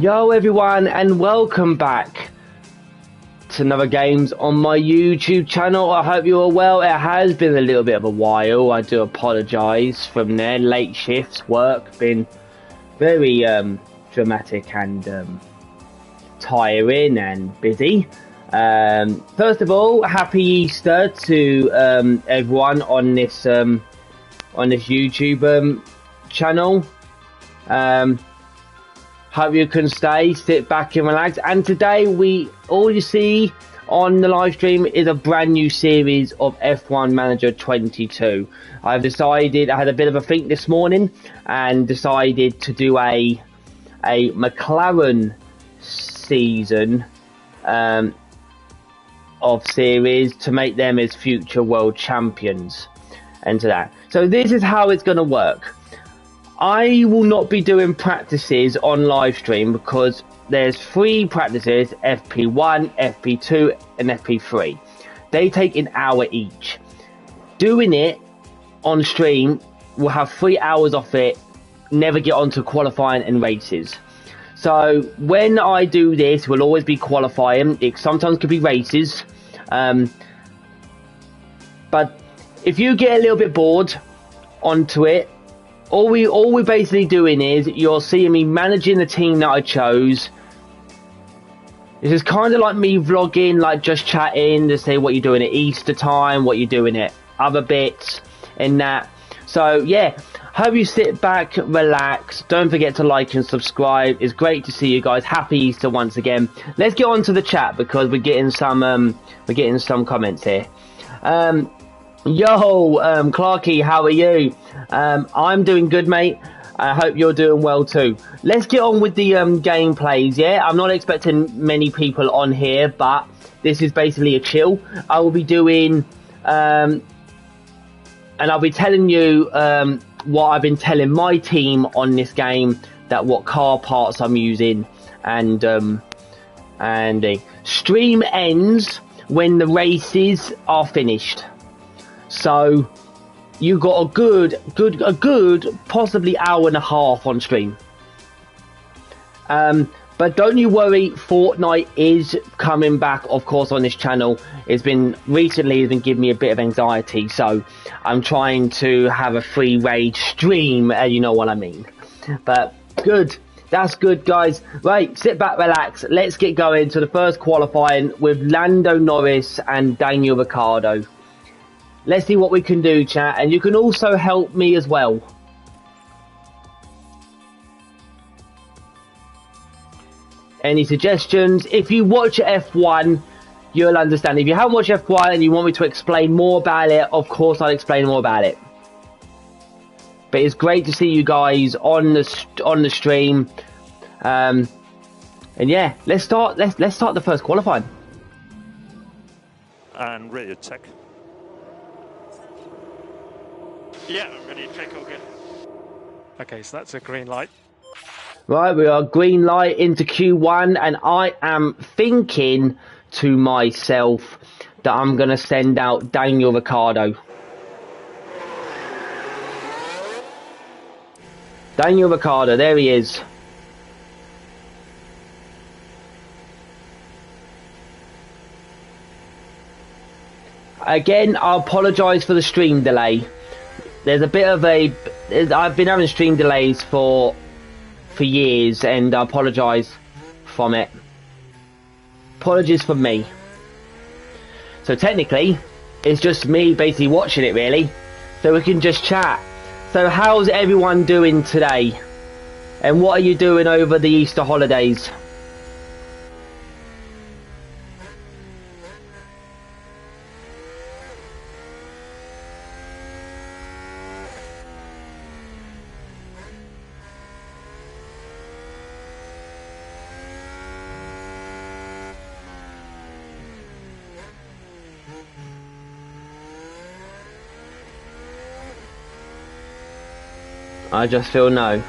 Yo everyone, and welcome back to another games on my YouTube channel. I hope you are well. It has been a little bit of a while. I do apologise from there. Late shifts, work, been very dramatic and tiring and busy. First of all, happy Easter to everyone on this YouTube channel. Hope you can sit back and relax. And today all you see on the live stream is a brand new series of F1 Manager 22. I've decided, I had a bit of a think this morning and decided to do a Mclaren season of series to make them as future world champions and to that. So this is how it's going to work. I will not be doing practices on live stream because there's 3 practices, FP1, FP2 and FP3. They take an hour each. Doing it on stream, we'll have 3 hours off it, never get onto qualifying and races. So when I do this, we'll always be qualifying. It sometimes could be races. But if you get a little bit bored onto it, all we're basically doing is you're seeing me managing the team that I chose. This is kind of like me vlogging, like just chatting to say what you're doing at Easter time, what you're doing at other bits and that. So yeah, hope you sit back, relax. Don't forget to like and subscribe. It's great to see you guys. Happy Easter once again. Let's get on to the chat because we're getting some comments here. Yo, Clarky, how are you? I'm doing good, mate. I hope you're doing well too. Let's get on with the gameplays, yeah? I'm not expecting many people on here, but this is basically a chill. I will be doing, and I'll be telling you what I've been telling my team on this game, that what car parts I'm using, and the stream ends when the races are finished. So you got a good possibly hour and a half on stream. But don't you worry, Fortnite is coming back, of course, on this channel. It's been giving me a bit of anxiety, so I'm trying to have a free rage stream, you know what I mean. But good, that's good, guys. Right, sit back, relax. Let's get going to the first qualifying with Lando Norris and Daniel Ricciardo. Let's see what we can do, chat, and you can also help me as well. Any suggestions? If you watch F1, you'll understand. If you haven't watched F1 and you want me to explain more about it, of course I'll explain more about it. But it's great to see you guys on the stream. And yeah, let's start the first qualifying. And radio check. Yeah, I'm ready to check all good. Okay, so that's a green light. Right, we are green light into Q1, and I am thinking to myself that I'm going to send out Daniel Ricciardo. Daniel Ricciardo, there he is. Again, I apologise for the stream delay. There's a bit of I've been having stream delays for years, and I apologise from it. Apologies for me. So technically, it's just me basically watching it really, so we can just chat. So how's everyone doing today? And what are you doing over the Easter holidays? I just feel no.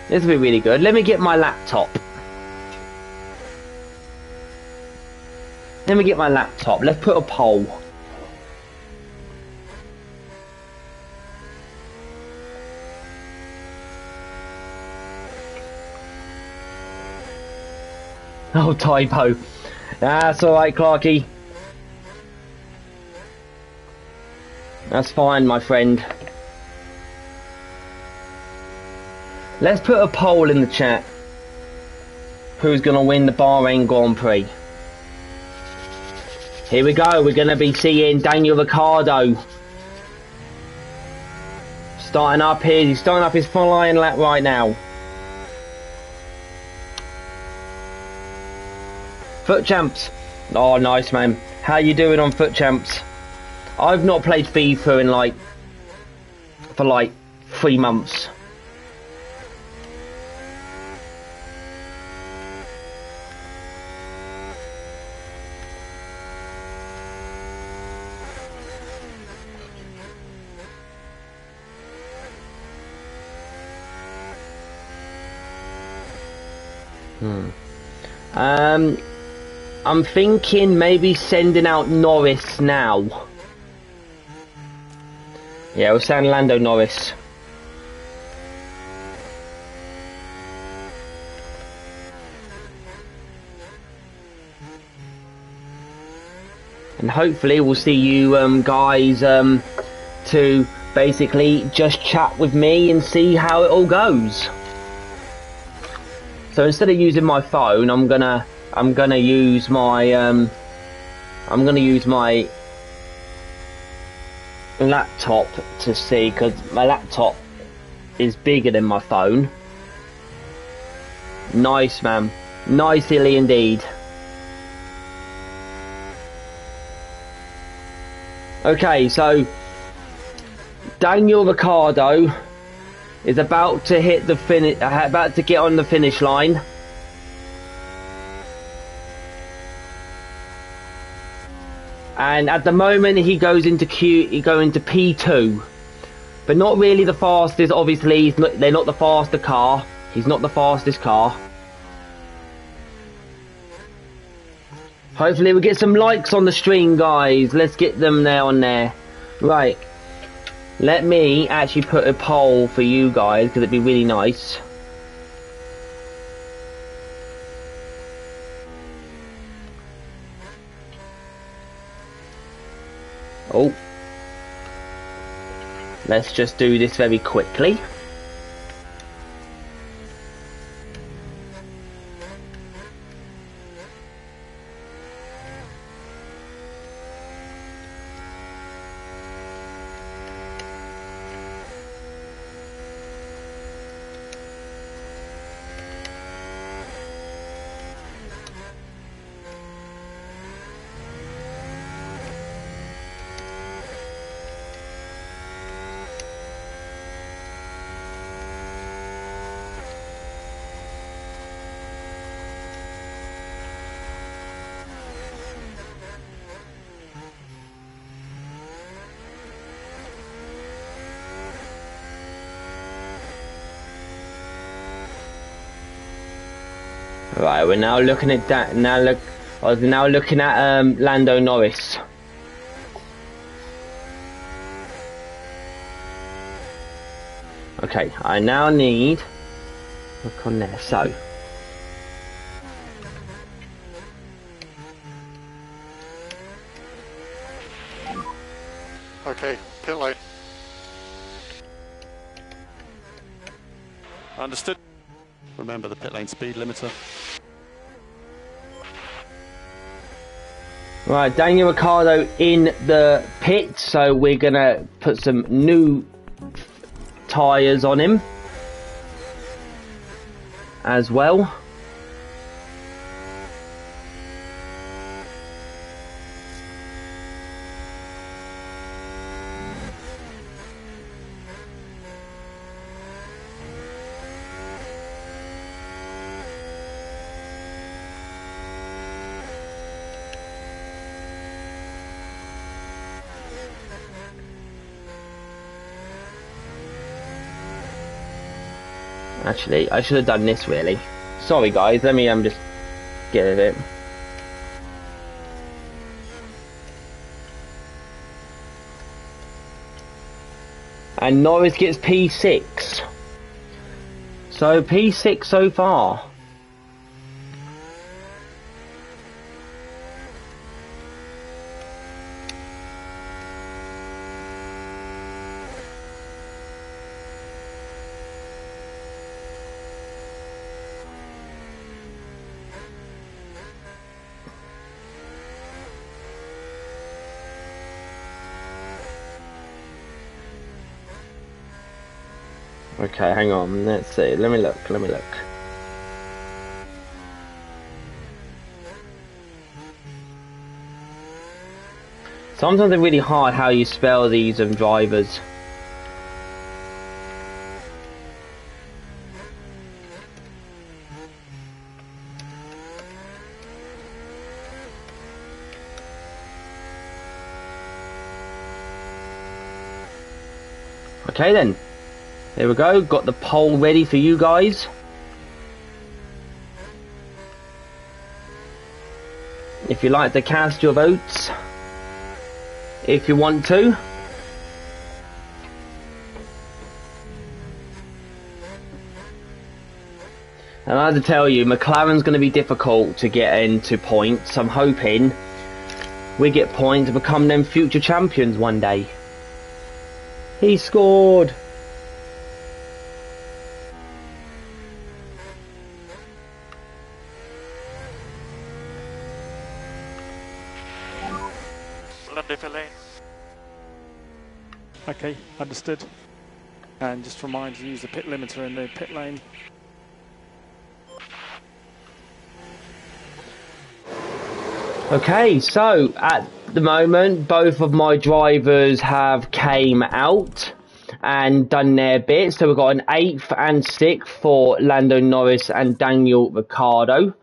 This will be really good. Let me get my laptop. Let me get my laptop. Let's put a poll. Oh, typo. That's alright, Clarky. That's fine, my friend. Let's put a poll in the chat. Who's going to win the Bahrain Grand Prix? Here we go. We're going to be seeing Daniel Ricciardo starting up here. He's starting up his flying lap right now. Foot Champs. Oh, nice, man. How you doing on Foot Champs? I've not played FIFA in for 3 months. I'm thinking maybe sending out Norris now. Yeah, we'll send Lando Norris. And hopefully we'll see you guys to basically just chat with me and see how it all goes. So instead of using my phone, I'm gonna use my laptop to see, because my laptop is bigger than my phone. Nice, man. Nicely indeed. Okay, so Daniel Ricciardo is about to hit the about to get on the finish line. And at the moment he goes into P2, but not really the fastest. Obviously, they're not the faster car. He's not the fastest car. Hopefully we get some likes on the stream, guys. Let's get them there on there. Right. Let me actually put a poll for you guys, because it'd be really nice. Oh. Let's just do this very quickly. Right, we're now looking at that. I was now looking at Lando Norris. Okay, I now need look on there. So okay, pit lane. Understood. Remember the pit lane speed limiter. Right, Daniel Ricciardo in the pit, so we're gonna put some new tyres on him as well. Actually, I should have done this really. Sorry guys, let me just get it. And Norris gets P6. So P6 so far. Okay, hang on, let's see, let me look. Sometimes they're really hard how you spell these drivers. Okay then. There we go, got the poll ready for you guys. If you like to cast your votes, if you want to. And I have to tell you, McLaren's going to be difficult to get into points. I'm hoping we get points to become them future champions one day. He scored! Okay, understood. And just remind you to use the pit limiter in the pit lane. Okay, so at the moment both of my drivers have came out and done their bit. So we've got an 8th and 6th for Lando Norris and Daniel Ricciardo.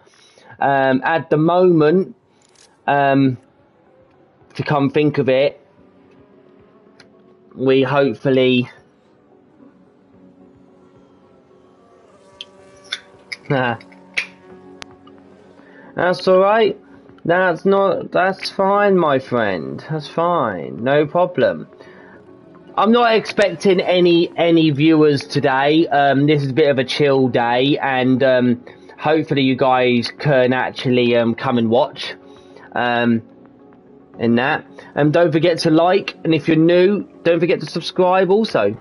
At the moment, to come think of it, we hopefully that's alright. That's fine, my friend. That's fine. No problem. I'm not expecting any viewers today. This is a bit of a chill day, and hopefully you guys can actually come and watch. In that. Don't forget to like, and if you're new, don't forget to subscribe also.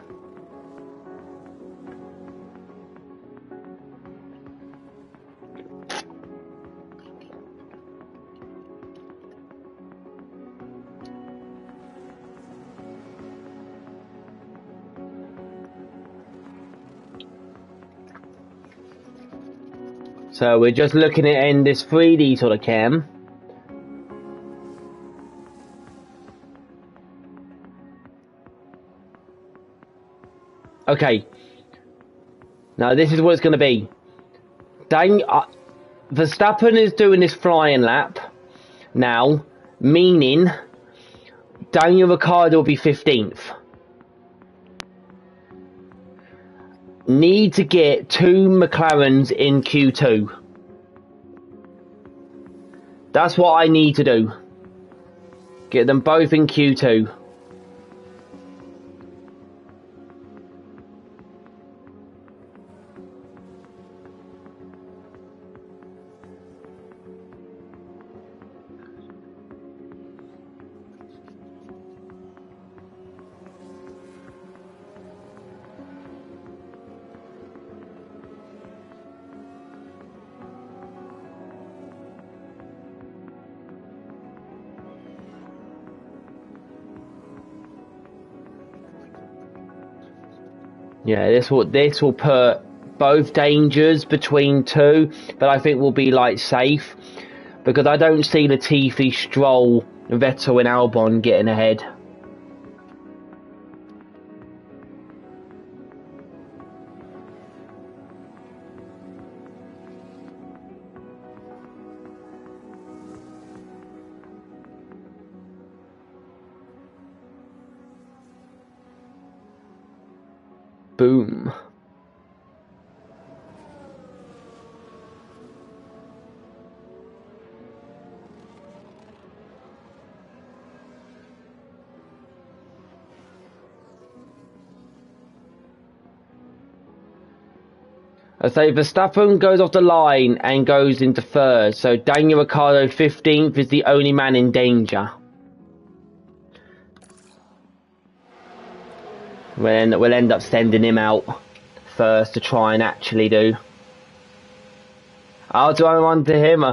So we're just looking at in this 3D sort of cam. Okay. Now this is what it's going to be. Verstappen is doing this flying lap now, meaning Daniel Ricciardo will be 15th. Need to get 2 McLarens in Q2. That's what I need to do. Get them both in Q2. Yeah, this will put both dangers between 2, but I think we'll be like safe because I don't see Latifi, Stroll, Vettel, and Albon getting ahead. Boom. I say Verstappen goes off the line and goes into third. So Daniel Ricciardo 15th is the only man in danger. We'll end up sending him out first to try and actually do. Oh, do I want to him?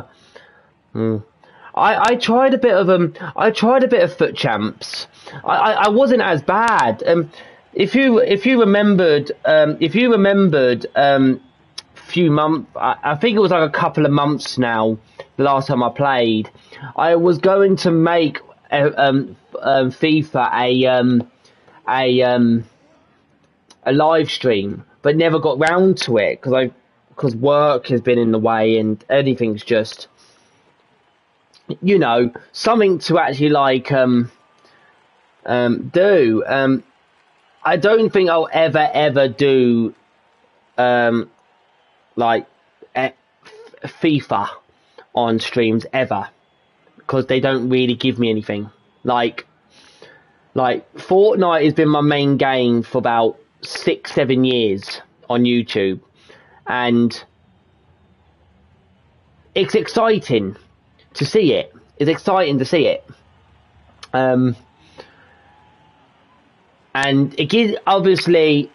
I tried a bit of foot champs. I wasn't as bad. If you remembered, few months, I think it was like a couple of months now, the last time I played, I was going to make FIFA a live stream, but never got round to it because work has been in the way and anything's just, you know, something to actually like do. I don't think I'll ever do like FIFA on streams ever, because they don't really give me anything. Like Fortnite has been my main game for about 6-7 years on YouTube, and it's exciting to see it. It's exciting to see it. And it gives, obviously,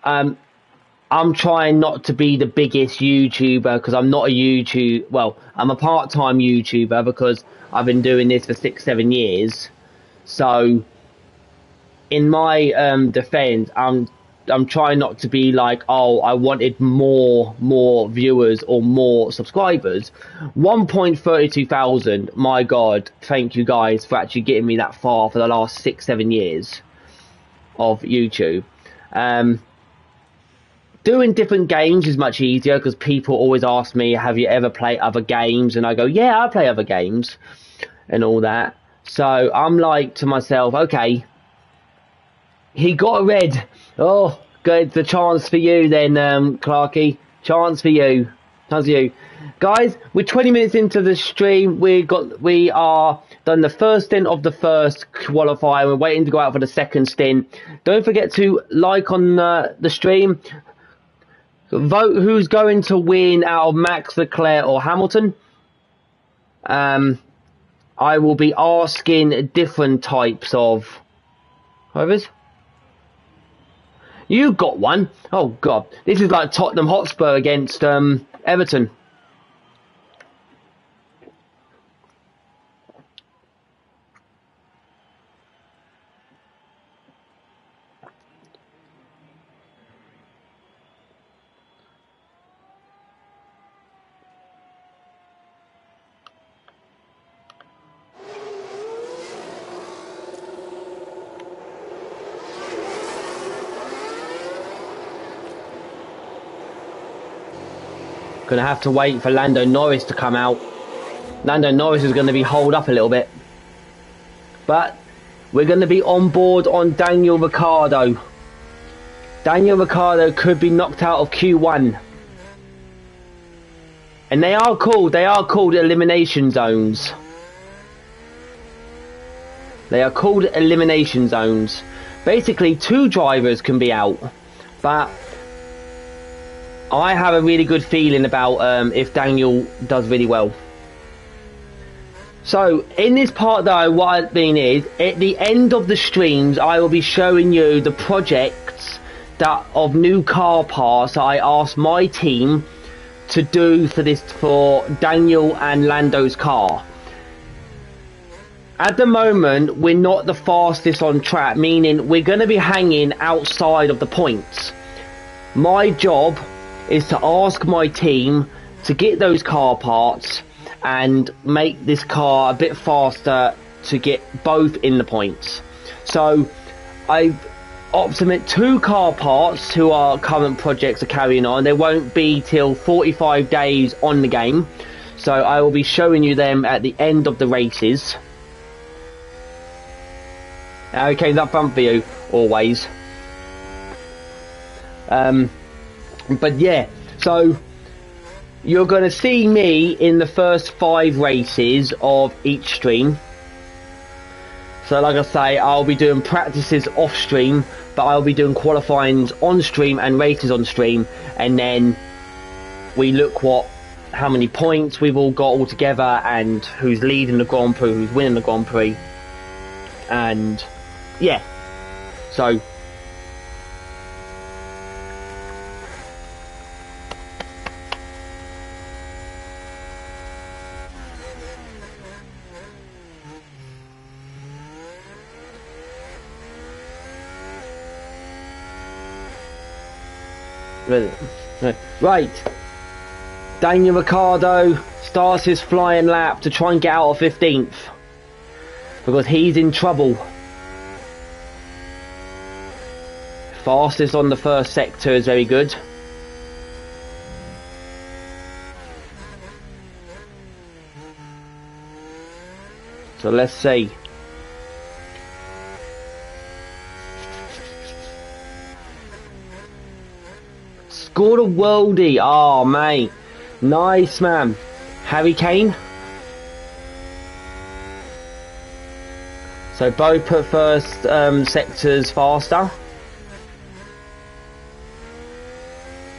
I'm trying not to be the biggest YouTuber, because I'm not a well, I'm a part-time YouTuber because I've been doing this for 6-7 years. So, in my defense, I'm trying not to be like, oh, I wanted more viewers or more subscribers. 1.32 thousand, my God, thank you guys for actually getting me that far for the last 6-7 years of YouTube. Doing different games is much easier, because people always ask me, have you ever played other games? And I go, yeah, I play other games and all that. So I'm like to myself, okay, he got a red. Oh, good. The chance for you then, Clarky. Chance for you. Chance for you. Guys, we're 20 minutes into the stream. We are done the first stint of the first qualifier. We're waiting to go out for the second stint. Don't forget to like on the stream. Vote who's going to win out of Max, Leclerc or Hamilton. I will be asking different types of drivers. You got one. Oh God, this is like Tottenham Hotspur against Everton. Gonna have to wait for Lando Norris to come out. Lando Norris is going to be holed up a little bit. But we're going to be on board on Daniel Ricciardo. Daniel Ricciardo could be knocked out of Q1. And they are called elimination zones. They are called elimination zones. Basically, 2 drivers can be out. But I have a really good feeling about if Daniel does really well. So, in this part though, what I mean is, at the end of the streams, I will be showing you the projects of new car parts that I asked my team to do for Daniel and Lando's car. At the moment, we're not the fastest on track, meaning we're going to be hanging outside of the points. My job is to ask my team to get those car parts and make this car a bit faster to get both in the points. So I've opted 2 car parts who our current projects are carrying on. They won't be till 45 days on the game, so I will be showing you them at the end of the races. Okay, that fun for you always. But yeah, so you're going to see me in the first 5 races of each stream. So like I say, I'll be doing practices off stream, but I'll be doing qualifyings on stream and races on stream, and then we look how many points we've all got all together, and who's leading the Grand Prix, who's winning the Grand Prix, and yeah, so right, Daniel Ricciardo starts his flying lap to try and get out of 15th because he's in trouble. Fastest on the first sector is very good. So let's see. Scored a worldie. Oh, mate. Nice, man. Harry Kane. So both put first sectors faster.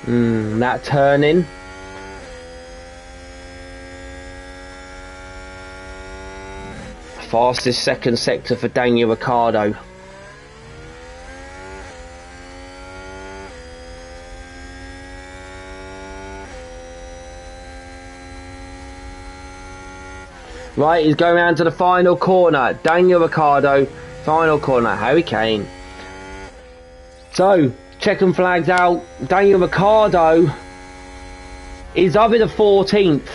That turning. Fastest second sector for Daniel Ricciardo. Right, he's going round to the final corner. Daniel Ricciardo, final corner. Harry Kane. So, checking flags out. Daniel Ricciardo is up in the 14th.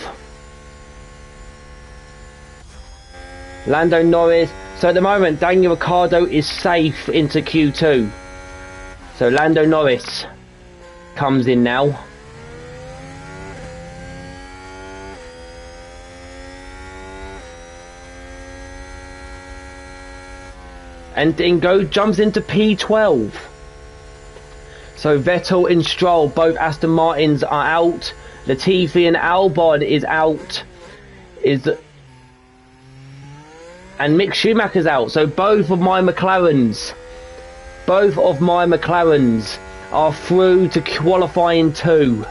Lando Norris. So at the moment, Daniel Ricciardo is safe into Q2. So Lando Norris comes in now. And then jumps into P12. So Vettel and Stroll, both Aston Martins are out. Latifi and Albon is out. And Mick Schumacher's out. So both of my McLarens are through to qualifying 2.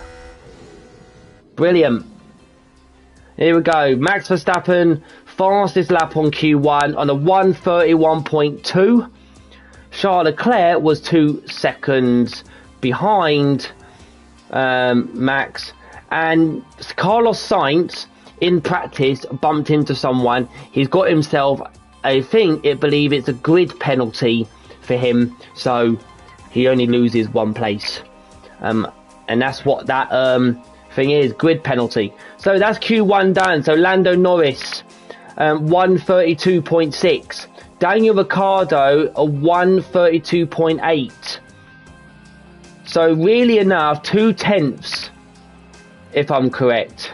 Brilliant. Here we go. Max Verstappen, fastest lap on Q1 on a 1:31.2. Charles Leclerc was 2 seconds behind Max, and Carlos Sainz in practice bumped into someone. He's got himself, I believe it's a grid penalty for him, so he only loses 1 place, and that's what that thing is, grid penalty. So that's Q1 done. So Lando Norris 1:32.6, Daniel Ricciardo a 1:32.8. So really enough, 2/10, if I'm correct.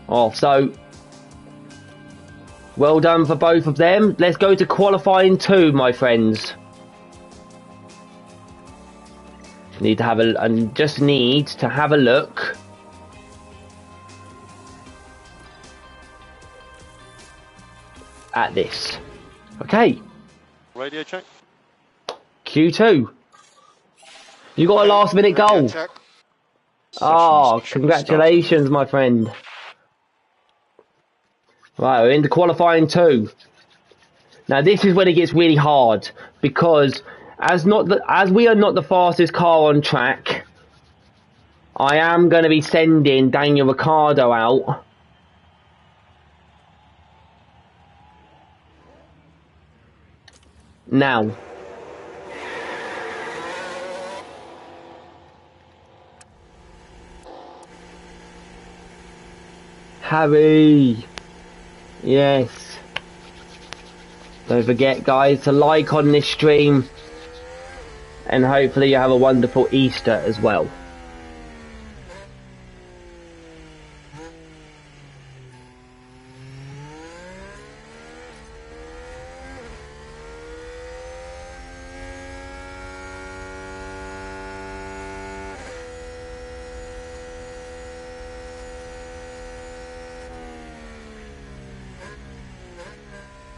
Oh, so well done for both of them. Let's go to qualifying 2, my friends. Need to have a look at this. Okay. Radio check. Q2. You got a last minute goal. Oh, congratulations, my friend. Right, we're into qualifying 2. Now this is when it gets really hard, because as we are not the fastest car on track, I am going to be sending Daniel Ricciardo out. Now. Harry. Yes. Don't forget, guys, to like on this stream. And hopefully you have a wonderful Easter as well.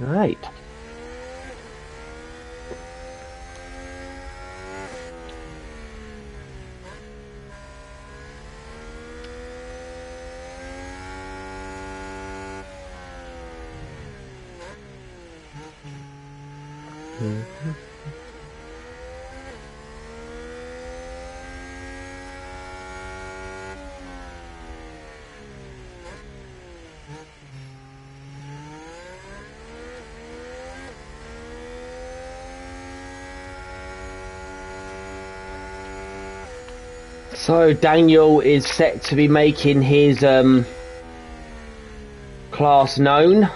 Right. So Daniel is set to be making his class known.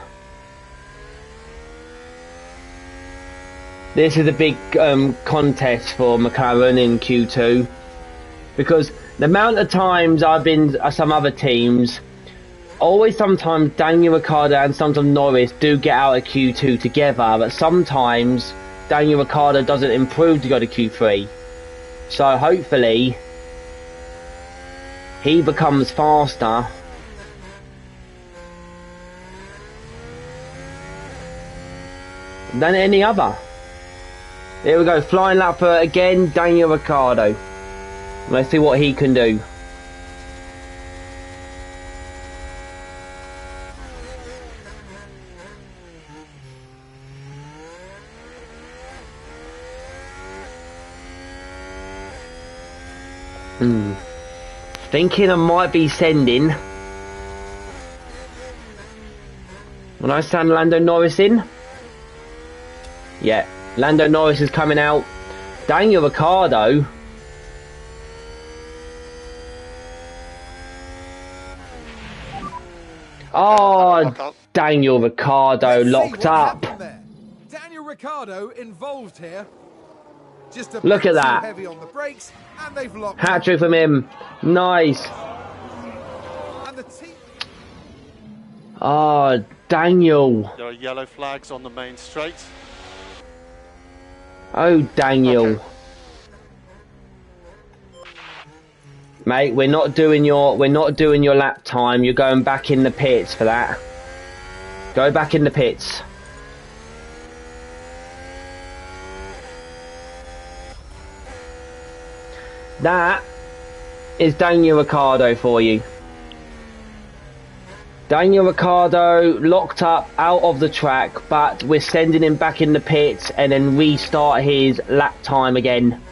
This is a big contest for McLaren in Q2, because the amount of times I've been some other teams, sometimes Daniel Ricciardo and sometimes Norris do get out of Q2 together, but sometimes Daniel Ricciardo doesn't improve to go to Q3. So hopefully he becomes faster than any other. Here we go, flying lap for again, Daniel Ricciardo. Let's see what he can do. Thinking I might be sending. When I send Lando Norris in. Yeah, Lando Norris is coming out. Daniel Ricciardo. Oh, Daniel Ricciardo locked up. Daniel Ricciardo involved here. Just a Look at that. heavy on the brakes, and they've locked Hat trick from him. Nice. And the team... Oh, Daniel. There are yellow flags on the main straight. Oh, Daniel. Okay. Mate, we're not doing your lap time. You're going back in the pits for that. Go back in the pits. That is Daniel Ricciardo for you. Daniel Ricciardo locked up out of the track, but we're sending him back in the pits and then restart his lap time again.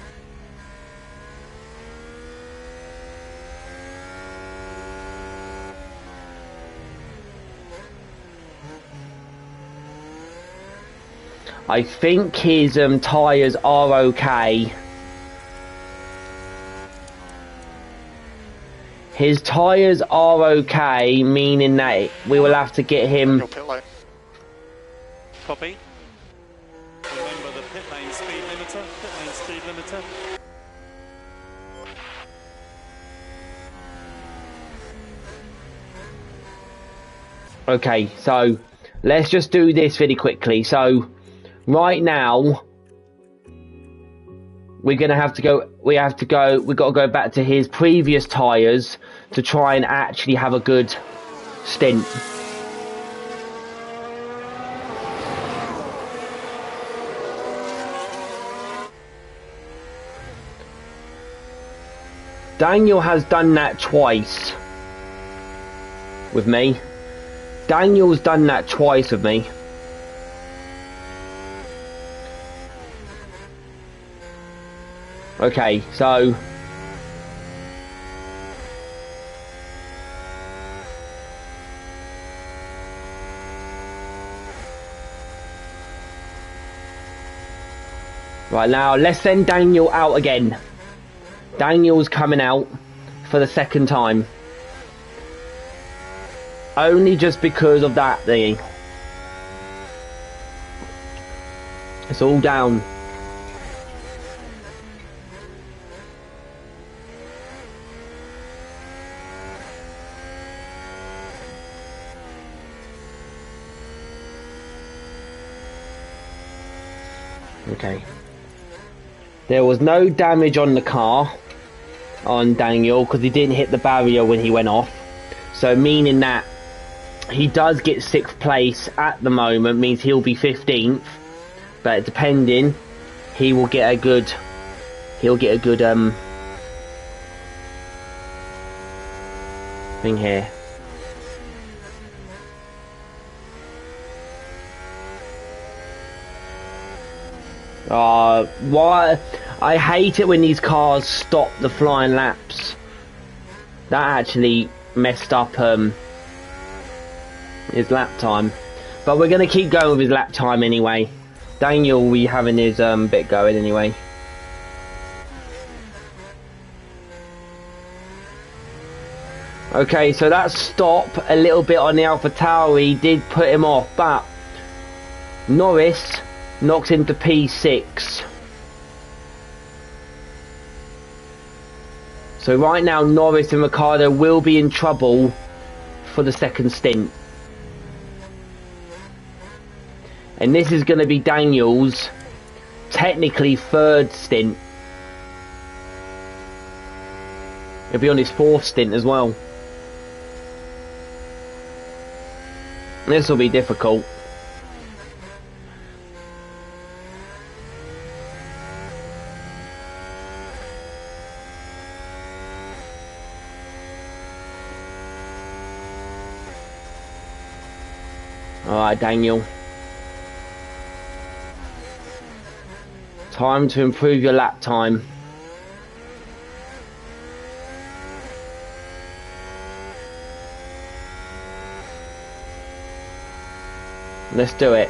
I think his tyres are okay. His tyres are okay, meaning that we will have to get him... Copy. Remember the pit lane speed limiter. Pit lane speed limiter. Okay, so let's just do this really quickly. So right now we're gonna have to go. We've got to go back to his previous tyres to try and actually have a good stint. Daniel has done that twice with me. Daniel's done that twice with me. Okay, so right now let's send Daniel out again. Daniel's coming out for the second time. Only just because of that thingy. It's all down. Okay. There was no damage on the car, on Daniel, because he didn't hit the barrier when he went off. So meaning that he does get 6th place at the moment, means he'll be 15th. But depending, he'll get a good thing here. Why? I hate it when these cars stop the flying laps. That actually messed up his lap time. But we're going to keep going with his lap time anyway. Daniel will be having his bit going anyway. Okay, so that stop a little bit on the AlphaTauri did put him off, but Norris knocks into P6. So right now Norris and Ricciardo will be in trouble for the second stint. And this is going to be Daniel's technically third stint. He'll be on his fourth stint as well. This will be difficult. Alright, Daniel. Time to improve your lap time. Let's do it.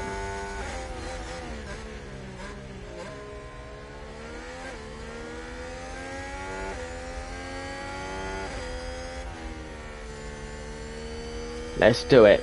Let's do it.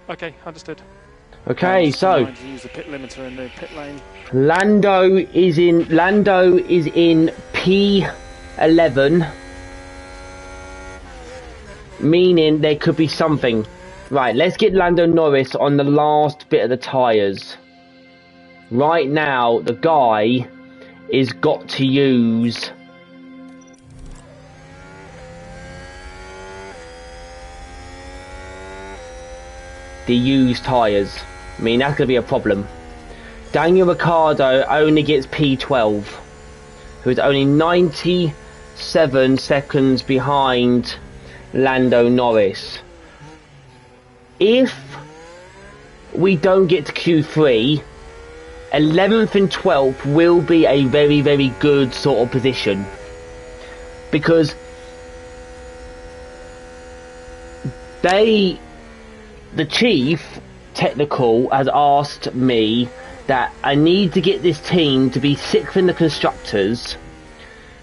Okay, understood. Okay, so use the pit limiter in the pit lane. Lando is in P11, meaning there could be something. Right, let's get Lando Norris on the last bit of the tyres. Right now, the guy is got to use the used tyres. I mean, that's going to be a problem. Daniel Ricciardo only gets P12, who's only 97 seconds behind Lando Norris. If we don't get to Q3, 11th and 12th will be a very, very good sort of position, because the chief technical has asked me that I need to get this team to be 6th in the constructors,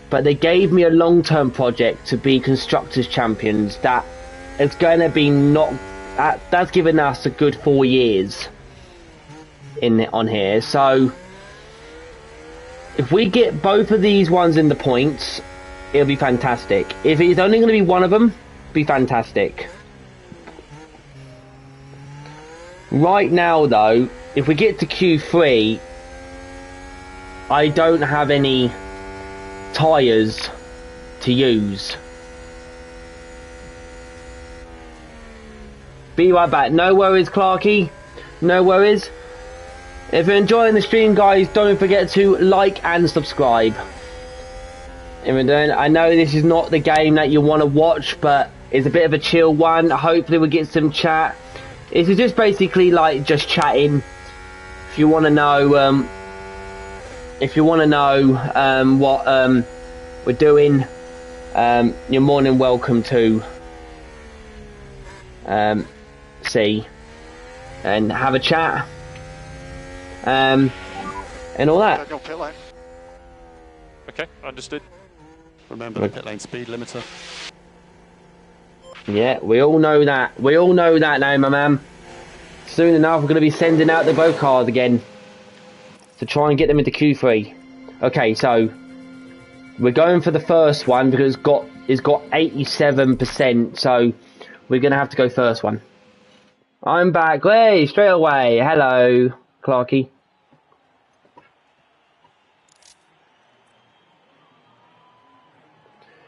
but they gave me a long-term project to be constructors champions. That it's going to be that's given us a good 4 years on here. So if we get both of these ones in the points, it'll be fantastic. If it's only going to be one of them, it'll be fantastic. Right now though, if we get to Q3, I don't have any tyres to use. Be right back. No worries, Clarky. No worries. If you're enjoying the stream, guys, don't forget to like and subscribe. I know this is not the game that you want to watch, but it's a bit of a chill one. Hopefully we'll get some chat. This is just basically like just chatting. If you want to know, what we're doing, you're more than welcome to see and have a chat, and all that. Okay, understood. Remember the pit lane speed limiter. Yeah, we all know that. We all know that now, my man. Soon enough, we're going to be sending out the both cars again to try and get them into Q3. Okay, so we're going for the first one because it's got has got 87%, so we're going to have to go first one. I'm back. Hey, straight away. Hello, Clarky.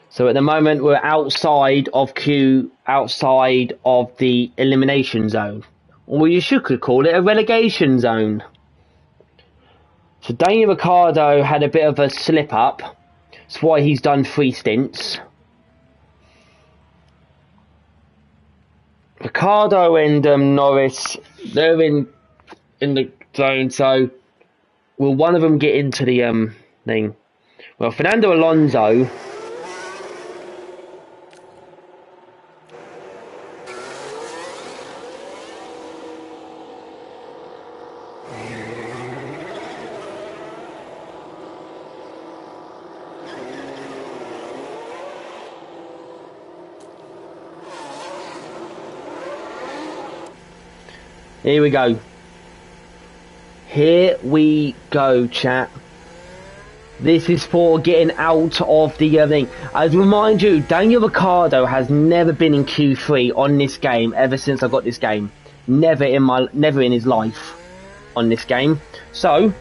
So at the moment we're outside of outside of the elimination zone. Or you could call it a relegation zone. So Daniel Ricciardo had a bit of a slip up. That's why he's done 3 stints. Ricciardo and Norris, they're in the zone, so will one of them get into the thing? Well, Fernando Alonso. Here we go. Here we go, chat. This is for getting out of the thing. I remind you, Daniel Ricciardo has never been in Q3 on this game ever since I got this game. Never in his life on this game. So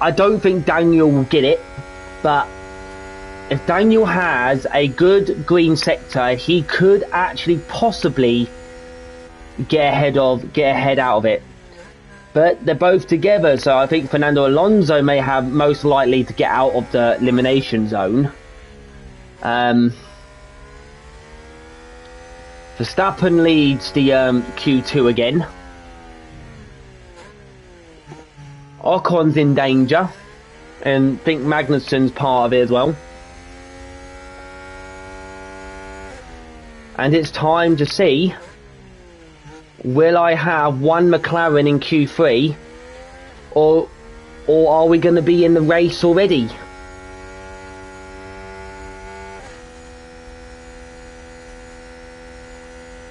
I don't think Daniel will get it, but if Daniel has a good green sector, he could actually possibly get ahead out of it. But they're both together, so I think Fernando Alonso may have most likely to get out of the elimination zone. Verstappen leads the Q2 again. Ocon's in danger, and I think Magnussen's part of it as well. And it's time to see, will I have one McLaren in Q3, or are we going to be in the race already?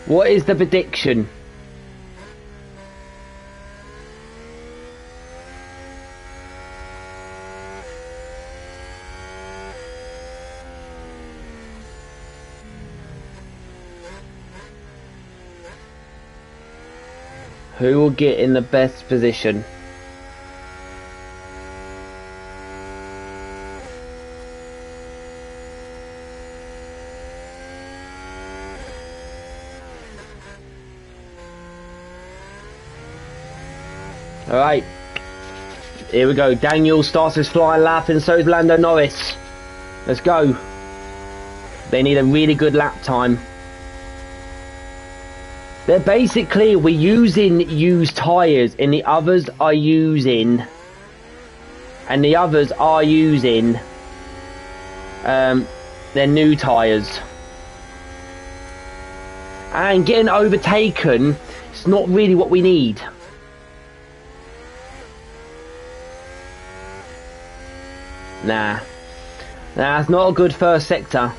What is the prediction? Who will get in the best position? Alright. Here we go. Daniel starts his flying lap and so is Lando Norris. Let's go. They need a really good lap time. They're basically, we're using used tyres and the others are using their new tyres. And getting overtaken, it's not really what we need. Nah, it's not a good first sector.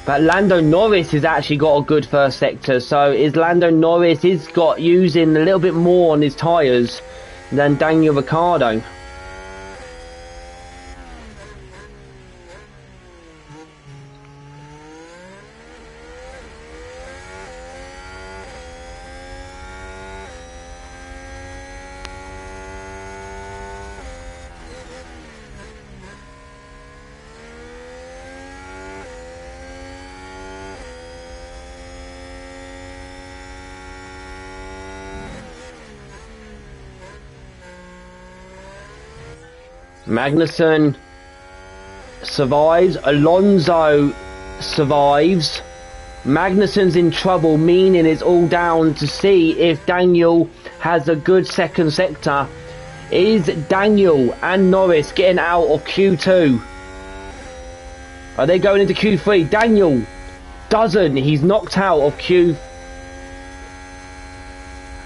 But Lando Norris has actually got a good first sector, so is Lando Norris got using a little bit more on his tyres than Daniel Ricciardo. Magnussen survives, Alonso survives, Magnussen's in trouble, meaning it's all down to see if Daniel has a good second sector. Is Daniel and Norris getting out of Q2? Are they going into Q3? Daniel doesn't, he's knocked out of Q.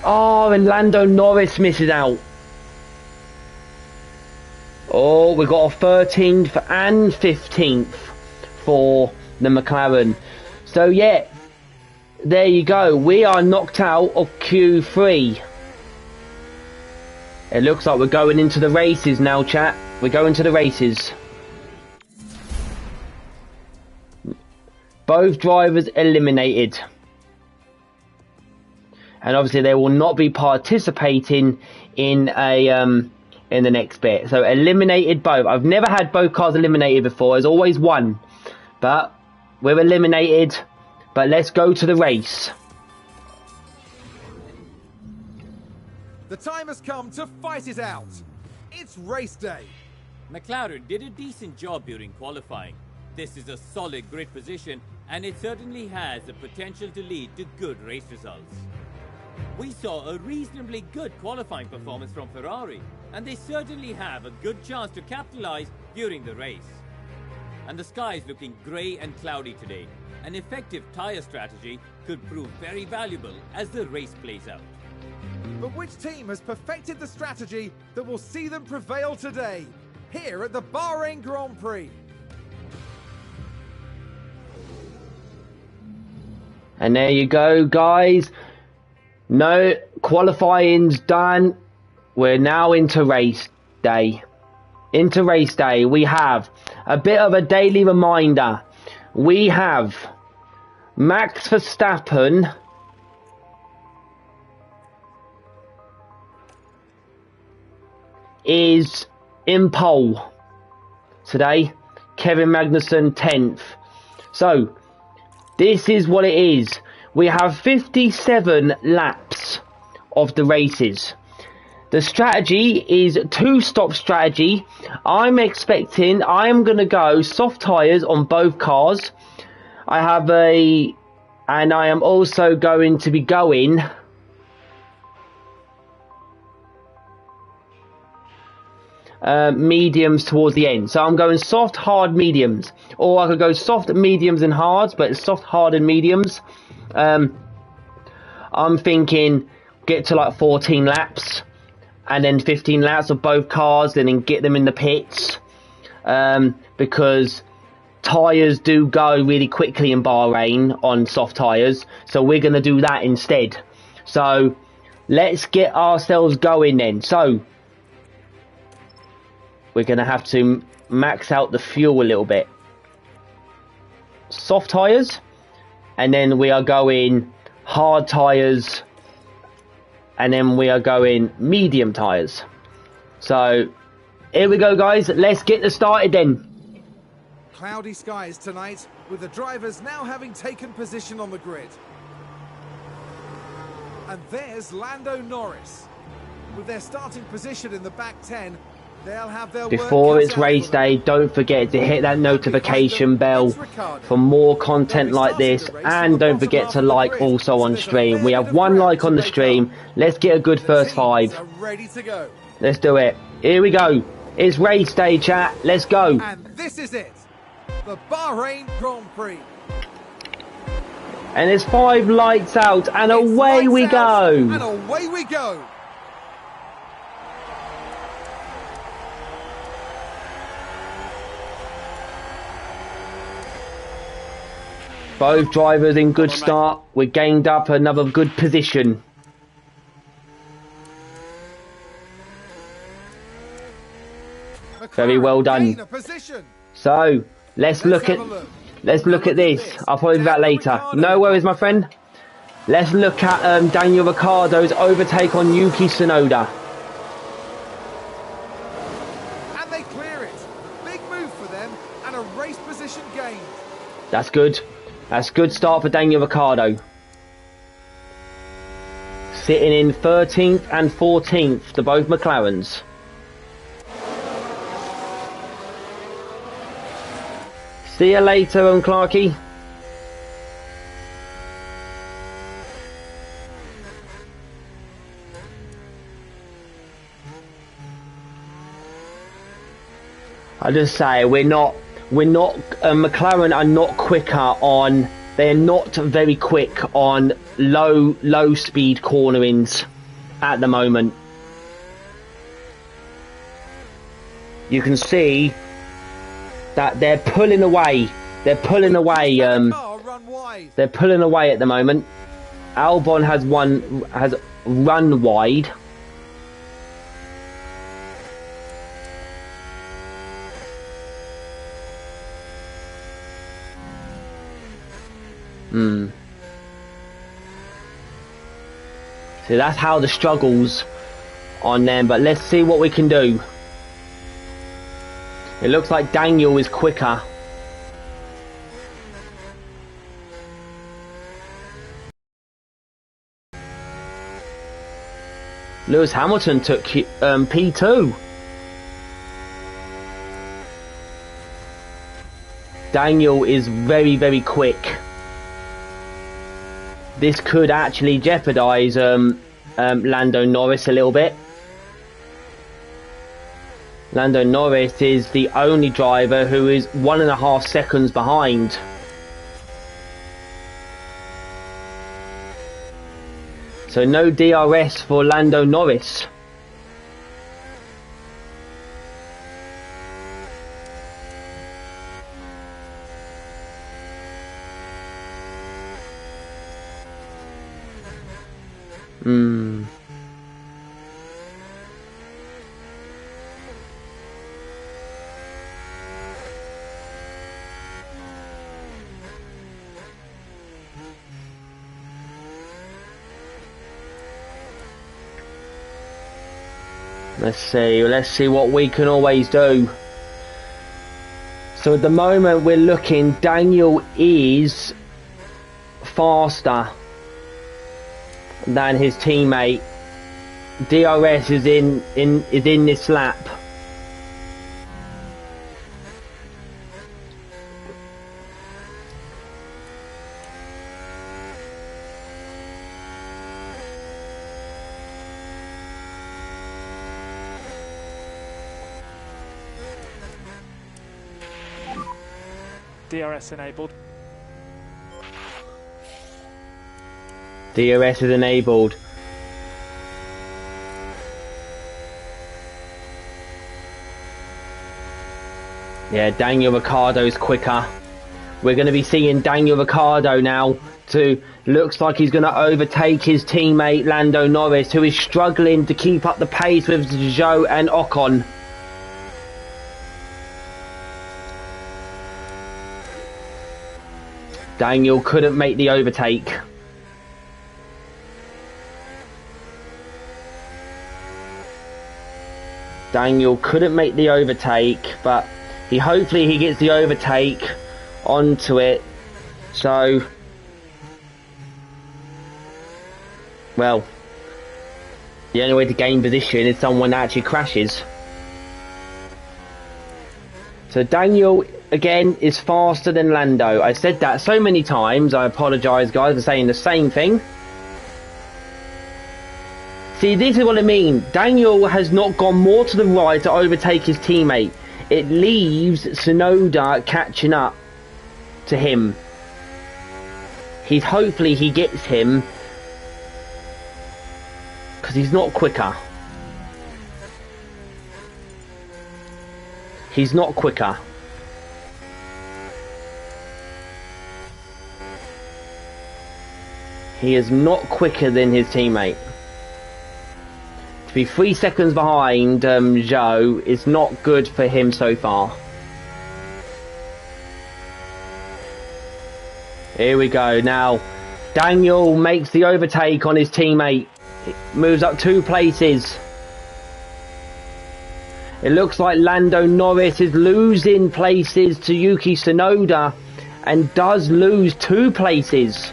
Oh, and Lando Norris misses out. Oh, we've got a 13th and 15th for the McLaren. So yeah, there you go. We are knocked out of Q3. It looks like we're going into the races now, chat. We're going to the races. Both drivers eliminated. And obviously they will not be participating in in the next bit. So eliminated both. I've never had both cars eliminated before. There's always one. But we're eliminated. But let's go to the race. The time has come to fight it out. It's race day. McLaren did a decent job during qualifying. This is a solid grid position, and it certainly has the potential to lead to good race results. We saw a reasonably good qualifying performance from Ferrari, and they certainly have a good chance to capitalize during the race. And the sky is looking grey and cloudy today. An effective tyre strategy could prove very valuable as the race plays out. But which team has perfected the strategy that will see them prevail today, here at the Bahrain Grand Prix? And there you go, guys. No, qualifying's done. We're now into race day. Into race day, we have a bit of a daily reminder. We have Max Verstappen is in pole today. Kevin Magnussen 10th. So, this is what it is. We have 57 laps of the races. The strategy is two-stop strategy. I am going to go soft tyres on both cars. And I am also going to be going mediums towards the end. So I'm going soft, hard, mediums. Or I could go soft, mediums and hards, but it's soft, hard and mediums. I'm thinking get to like 14 laps and then 15 laps of both cars and then get them in the pits. Because tyres do go really quickly in Bahrain on soft tyres. So we're going to do that instead. So let's get ourselves going then. So we're going to have to max out the fuel a little bit. Soft tyres. And then we are going hard tyres. And then we are going medium tyres. So here we go, guys. Let's get this started then. Cloudy skies tonight, with the drivers now having taken position on the grid. And there's Lando Norris. With their starting position in the back 10, they'll have their Before it's race day, don't forget to hit that notification bell for more content like this, and don't forget to like also on stream. We have one like on the stream. Let's get a good first 5. Ready to go. Let's do it. Here we go. It's race day, chat. Let's go. And this is it, the Bahrain Grand Prix. And there's 5 lights out, and away we go. And away we go. Both drivers in good start. We gained up another good position. Very well done. So let's look at this. I'll probably do that later. No worries, my friend. Let's look at Daniel Ricciardo's overtake on Yuki Tsunoda. And they clear it. Big move for them and a race position gained. That's good. That's a good start for Daniel Ricciardo. Sitting in 13th and 14th to both McLarens. See you later, Clarky. I just say McLaren are not quicker on. They're not very quick on low speed cornerings at the moment. You can see that they're pulling away. They're pulling away. They're pulling away at the moment. Albon has run wide. So that's how the struggles on them, but let's see what we can do. It looks like Daniel is quicker. Lewis Hamilton took P2. Daniel is very, very quick. This could actually jeopardize Lando Norris a little bit. Lando Norris is the only driver who is 1.5 seconds behind. So no DRS for Lando Norris. Let's see what we can always do. So at the moment we're looking, Daniel is faster than his teammate. DRS is in this lap. DRS enabled. DRS is enabled. Yeah, Daniel Ricciardo's quicker. We're going to be seeing Daniel Ricciardo now looks like he's going to overtake his teammate Lando Norris, who is struggling to keep up the pace with Zhou and Ocon. Daniel couldn't make the overtake. Daniel couldn't make the overtake, but hopefully he gets the overtake onto it. So, well, the only way to gain position is someone actually crashes. So Daniel, again, is faster than Lando. I said that so many times. I apologise, guys, for saying the same thing. See, this is what I mean. Daniel has not gone more to the right to overtake his teammate. It leaves Tsunoda catching up to him. Hopefully he gets him, because he's not quicker. He's not quicker. He is not quicker than his teammate. To be 3 seconds behind Zhou is not good for him so far. Here we go. Now, Daniel makes the overtake on his teammate. It moves up 2 places. It looks like Lando Norris is losing places to Yuki Tsunoda, and does lose 2 places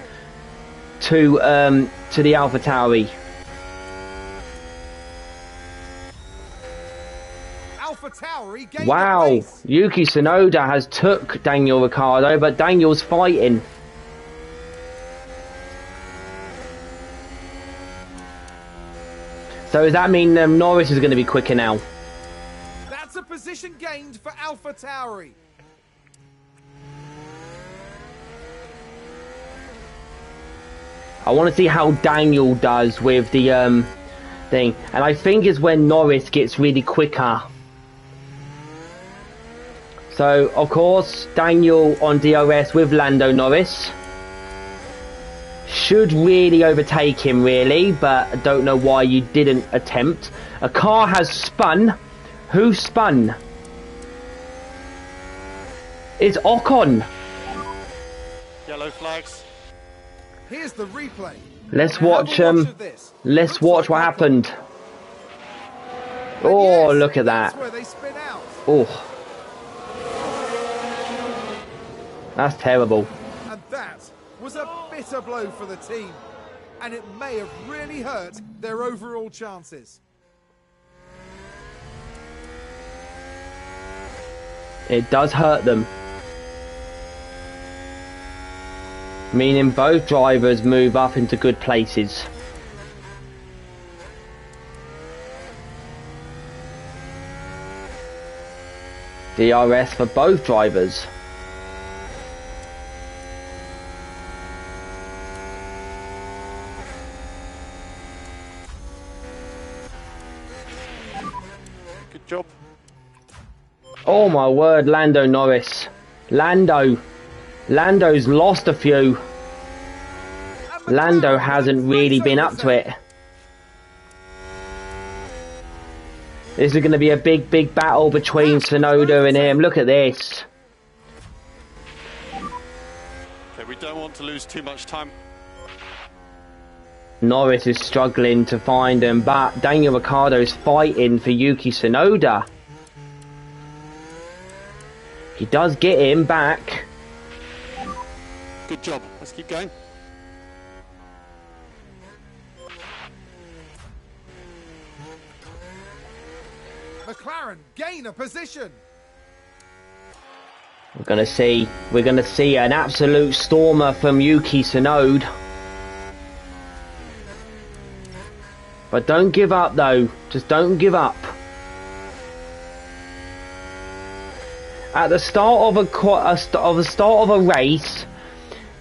to the AlphaTauri. Wow, Yuki Tsunoda has took Daniel Ricciardo, but Daniel's fighting. So does that mean Norris is going to be quicker now? That's a position gained for AlphaTauri. I want to see how Daniel does with the thing, and I think it's when Norris gets really quicker. So of course Daniel on DRS with Lando Norris should really overtake him, really, but I don't know why you didn't attempt. A car has spun. Who spun? It's Ocon. Yellow flags. Here's the replay. Let's Now watch have a watch of this. let's Looks watch like what that happened. And Oh, yes, look at that's that. where they spin out. Oh. That's terrible. And that was a bitter blow for the team. And it may have really hurt their overall chances. It does hurt them. Meaning both drivers move up into good places. DRS for both drivers. Good job. Oh my word, Lando Norris. Lando's lost a few. And Lando McLaren hasn't went really right been over up to it. This is going to be a big battle between Tsunoda and him. Look at this. Okay, we don't want to lose too much time. Norris is struggling to find him, but Daniel Ricciardo's fighting for Yuki Tsunoda. He does get him back. Good job. Let's keep going. McLaren gain a position. We're gonna see an absolute stormer from Yuki Tsunoda. But don't give up though. Just don't give up. At the start of a race,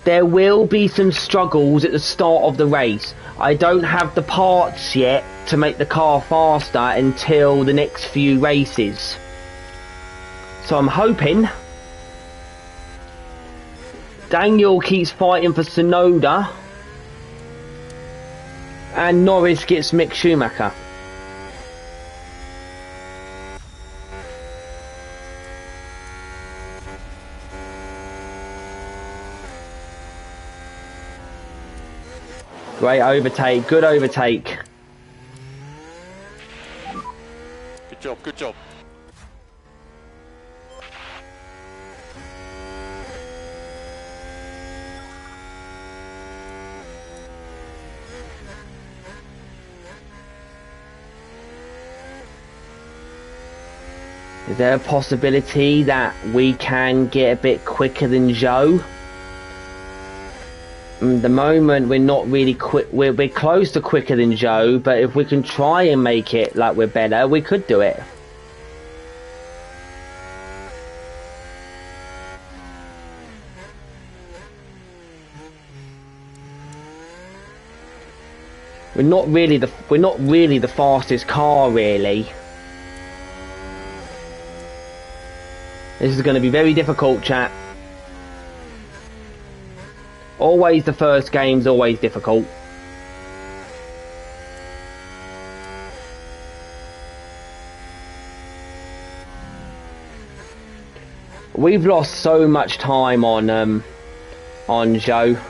there will be some struggles at the start of the race. I don't have the parts yet to make the car faster until the next few races. So I'm hoping Daniel keeps fighting for Tsunoda and Norris gets Mick Schumacher. Great overtake, good overtake. Good job, good job. Is there a possibility that we can get a bit quicker than Zhou? At the moment we're not really quick. We're close to quicker than Zhou, but if we can try and make it like we're better, we could do it. We're not really the fastest car, really. This is going to be very difficult, chat. Always the first game's always difficult. We've lost so much time on Zhou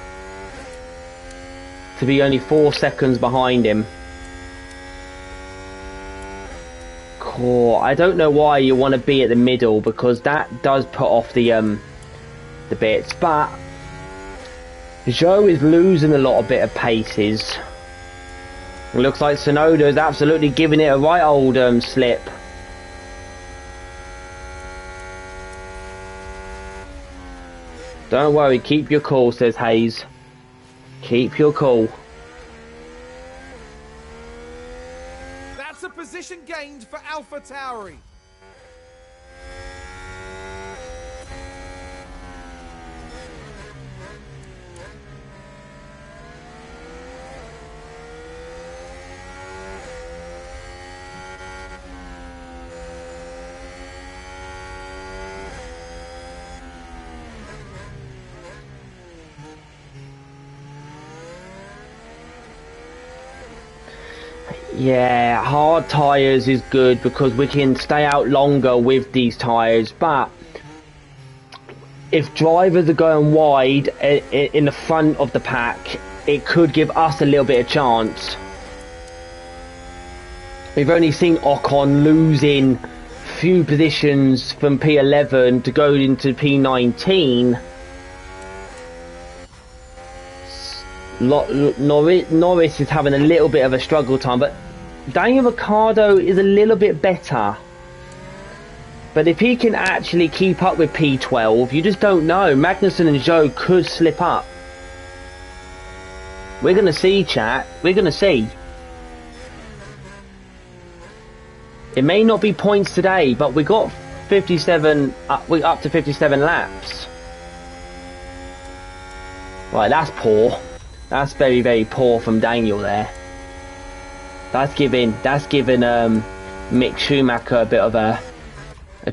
to be only 4 seconds behind him. Cool. I don't know why you want to be at the middle, because that does put off the bits, but Zhou is losing a lot of bit of paces. It looks like Tsunoda is absolutely giving it a right old slip. Don't worry, keep your cool, says Hayes. Keep your cool. That's a position gained for AlphaTauri. Yeah, hard tyres is good because we can stay out longer with these tyres, but if drivers are going wide in the front of the pack, it could give us a little bit of chance. We've only seen Ocon losing few positions from P11 to go into P19. Norris is having a little bit of a struggle time, but Daniel Ricciardo is a little bit better. But if he can actually keep up with P12, you just don't know. Magnussen and Zhou could slip up. We're going to see, chat. We're going to see. It may not be points today, but we got 57. We're up to 57 laps. Right, that's poor. That's very, very poor from Daniel there. That's giving Mick Schumacher a bit of a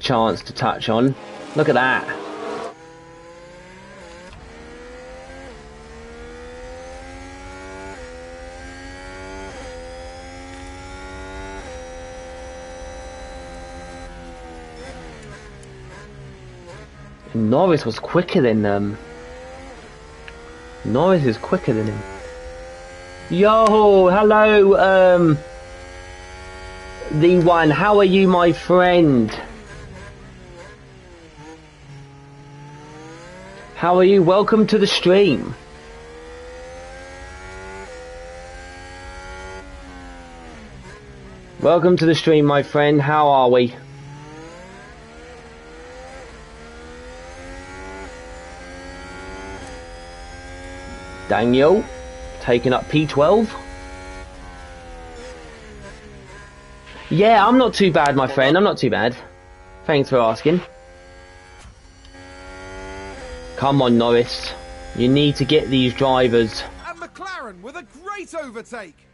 chance to touch on. Look at that. Norris was quicker than Norris is quicker than him. Yo, hello, the one. How are you, my friend? How are you? Welcome to the stream. Welcome to the stream, my friend. How are we? Daniel, taking up P12. Yeah, I'm not too bad, my friend. I'm not too bad. Thanks for asking. Come on, Norris. You need to get these drivers. And McLaren with a great overtake.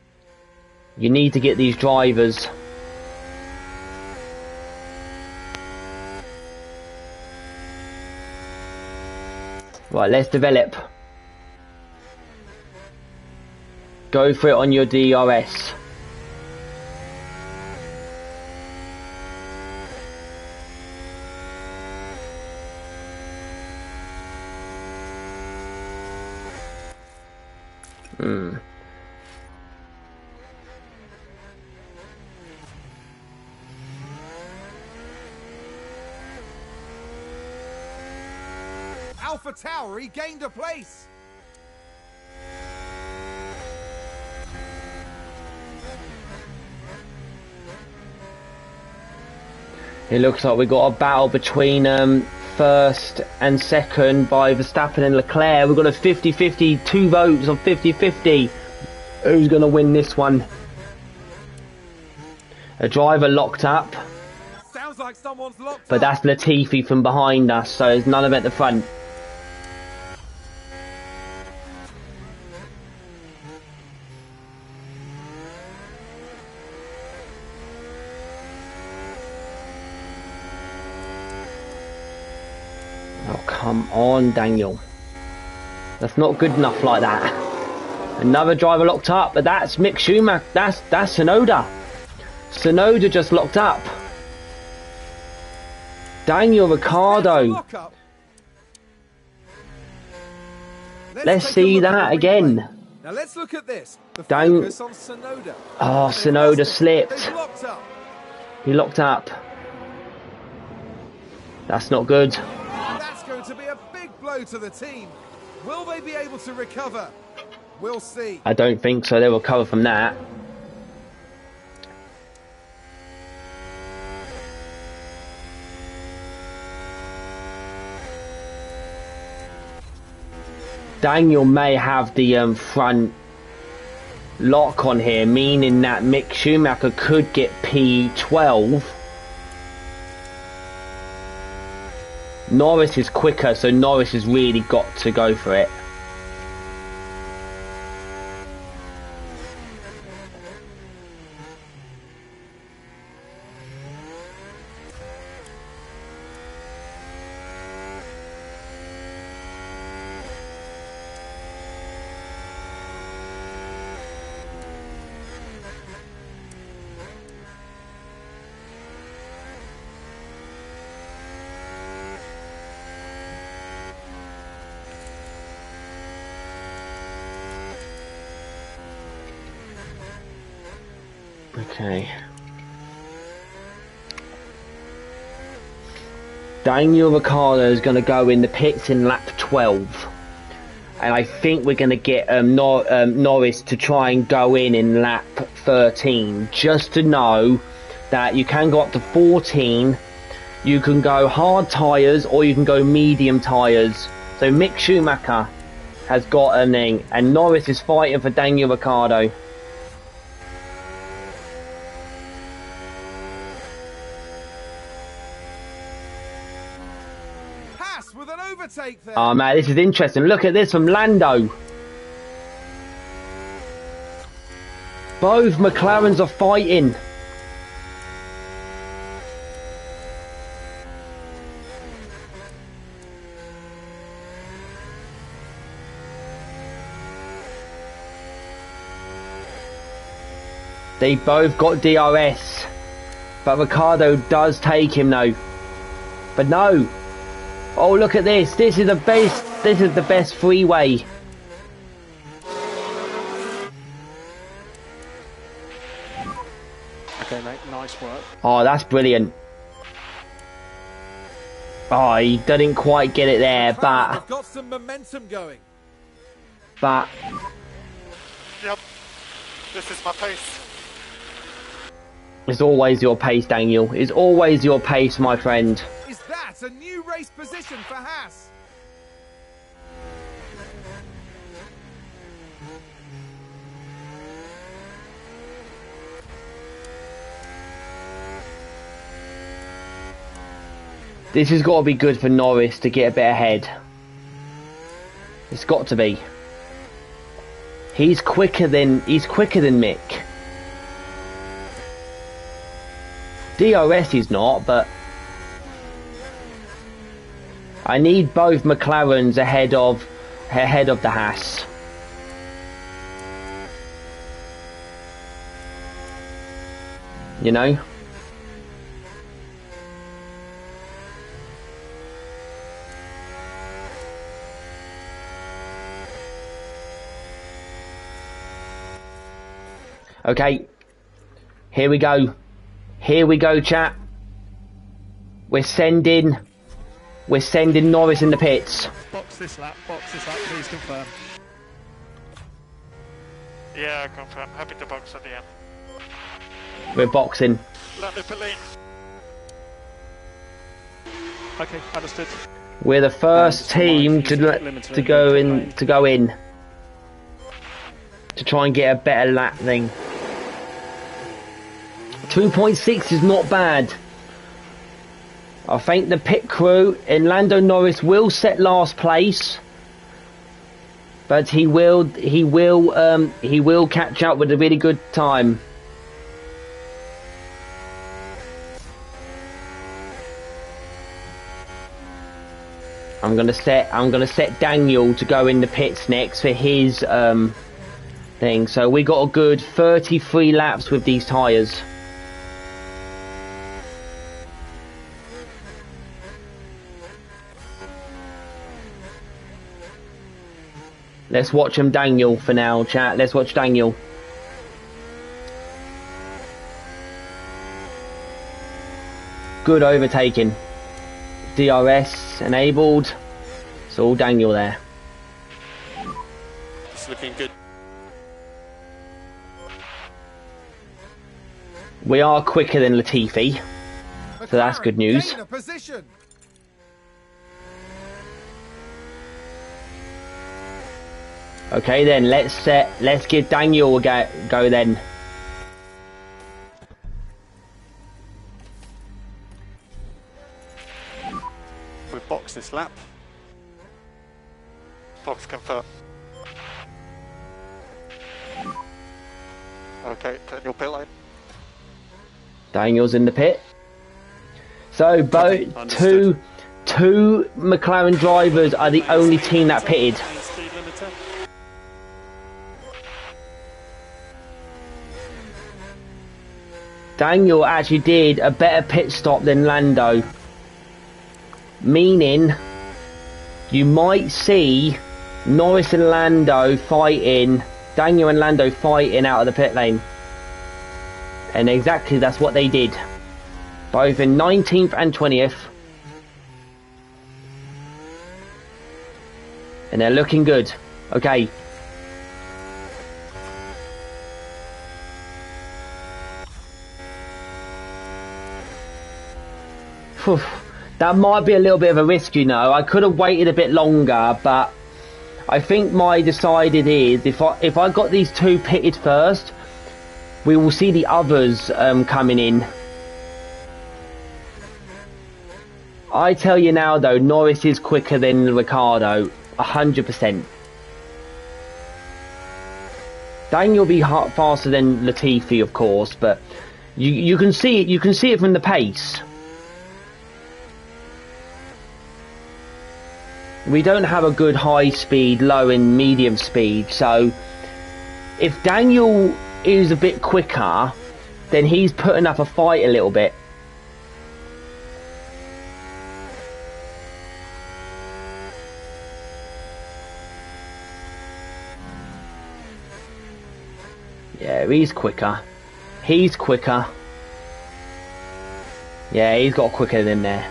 You need to get these drivers. Right, let's develop. Go for it on your DRS. Alpha Tauri gained a place. It looks like we got a battle between first and second by Verstappen and Leclerc. We've got a 50-50, 2 votes on 50-50. Who's going to win this one? A driver locked up. Sounds like someone's locked But that's Latifi from behind us, so there's none of it at the front. Come on, Daniel. That's not good enough like that. Another driver locked up, but that's Mick Schumacher. That's Tsunoda. Tsunoda just locked up. Daniel Ricciardo. Let's see that again. Now let's look at this. The Dang. focus on Tsunoda. Oh, Tsunoda slipped. They've locked up. He locked up. That's not good. That's going to be a big blow to the team. Will they be able to recover? We'll see. I don't think so. They'll recover from that. Daniel may have the front lock on here, meaning that Mick Schumacher could get P12. Norris is quicker, so Norris has really got to go for it. Okay. Daniel Ricciardo is going to go in the pits in lap 12. And I think we're going to get Norris to try and go in lap 13. Just to know that you can go up to 14. You can go hard tyres or you can go medium tyres. So Mick Schumacher has got a thing. And Norris is fighting for Daniel Ricciardo. With an overtake there. Oh man, this is interesting. Look at this from Lando. Both McLarens are fighting. They both got DRS. But Ricciardo does take him though. But no. Oh, look at this. This is the best freeway. Okay, mate, nice work. Oh, that's brilliant. Oh, he didn't quite get it there, but I've got some momentum going. But Yep. This is my pace. it's always your pace, Daniel. It's always your pace, my friend. Is that a new race position for Haas? This has got to be good for Norris to get a bit ahead. It's got to be. He's quicker than Mick. DRS is not, but I need both McLarens ahead of the Haas. You know? Okay, here we go. Here we go, chat. We're sending Norris in the pits. Box this lap, please confirm. Yeah, confirm. Happy to box at the end. We're boxing. Let me pit lane. Okay, understood. We're the first team to go in to try and get a better lap thing. 2.6 is not bad. I think the pit crew in Lando Norris will set last place, but he will catch up with a really good time. I'm gonna set Daniel to go in the pits next for his thing. So we got a good 33 laps with these tyres. Let's watch him Daniel for now, chat. Let's watch Daniel. Good overtaking. DRS enabled. It's all Daniel there. It's looking good. We are quicker than Latifi, so that's good news. Gain a position. Okay then, let's give Daniel a go then. We box this lap. Box confirm. Okay, turn your pit lane. Daniel's in the pit. So both two McLaren drivers are the only team that pitted. Speed limiter. Daniel actually did a better pit stop than Lando, meaning you might see Norris and Lando fighting, Daniel and Lando fighting out of the pit lane. And exactly that's what they did. Both in 19th and 20th. And they're looking good. Okay. Whew. That might be a little bit of a risk, you know. I could have waited a bit longer, but I think my decided is if I got these two pitted first, we will see the others coming in. I tell you now though, Norris is quicker than Ricciardo, 100%. Daniel will be faster than Latifi, of course, but you can see it. You can see it from the pace. We don't have a good high speed, low and medium speed, so if Daniel is a bit quicker, then he's putting up a fight a little bit. Yeah, he's quicker. He's quicker. Yeah, he's got quicker than there.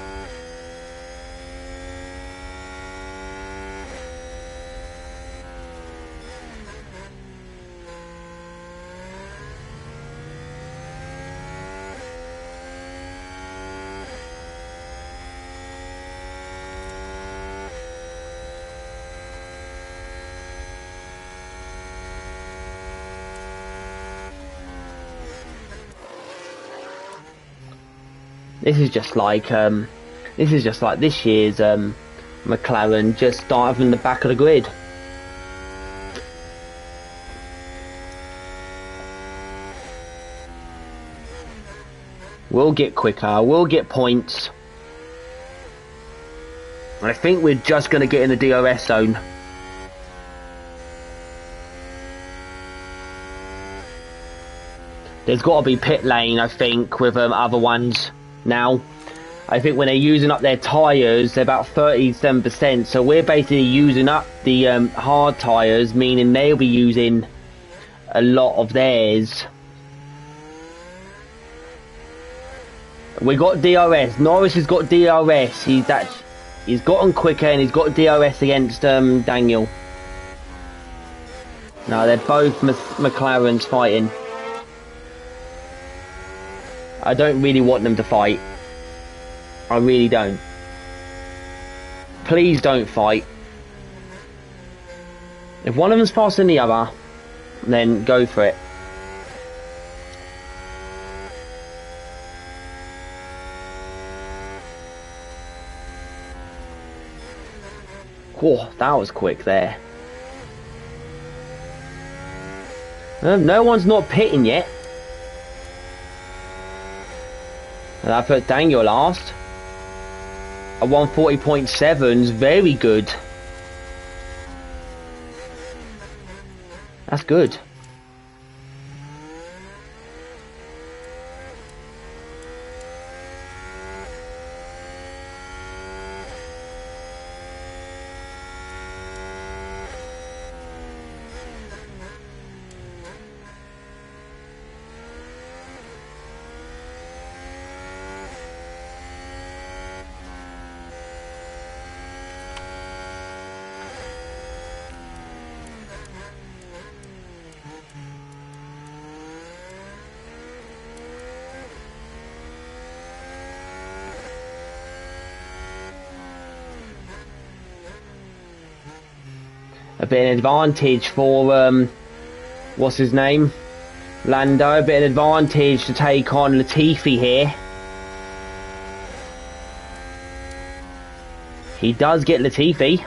This is just like this year's McLaren, just starting from the back of the grid. We'll get quicker, we'll get points. And I think we're just going to get in the DRS zone. There's got to be pit lane, I think, with other ones. Now, I think when they're using up their tyres, they're about 37%, so we're basically using up the hard tyres, meaning they'll be using a lot of theirs. We got DRS. Norris has got DRS. He's gotten quicker and he's got DRS against Daniel. No, they're both McLarens fighting. I don't really want them to fight. I really don't. Please don't fight. If one of them's faster than the other, then go for it. Whoa, that was quick there. No one's not pitting yet. And I put Daniel last. A 140.7 is very good. That's good. A bit of advantage for what's his name, Lando. A bit of advantage to take on Latifi here. He does get Latifi.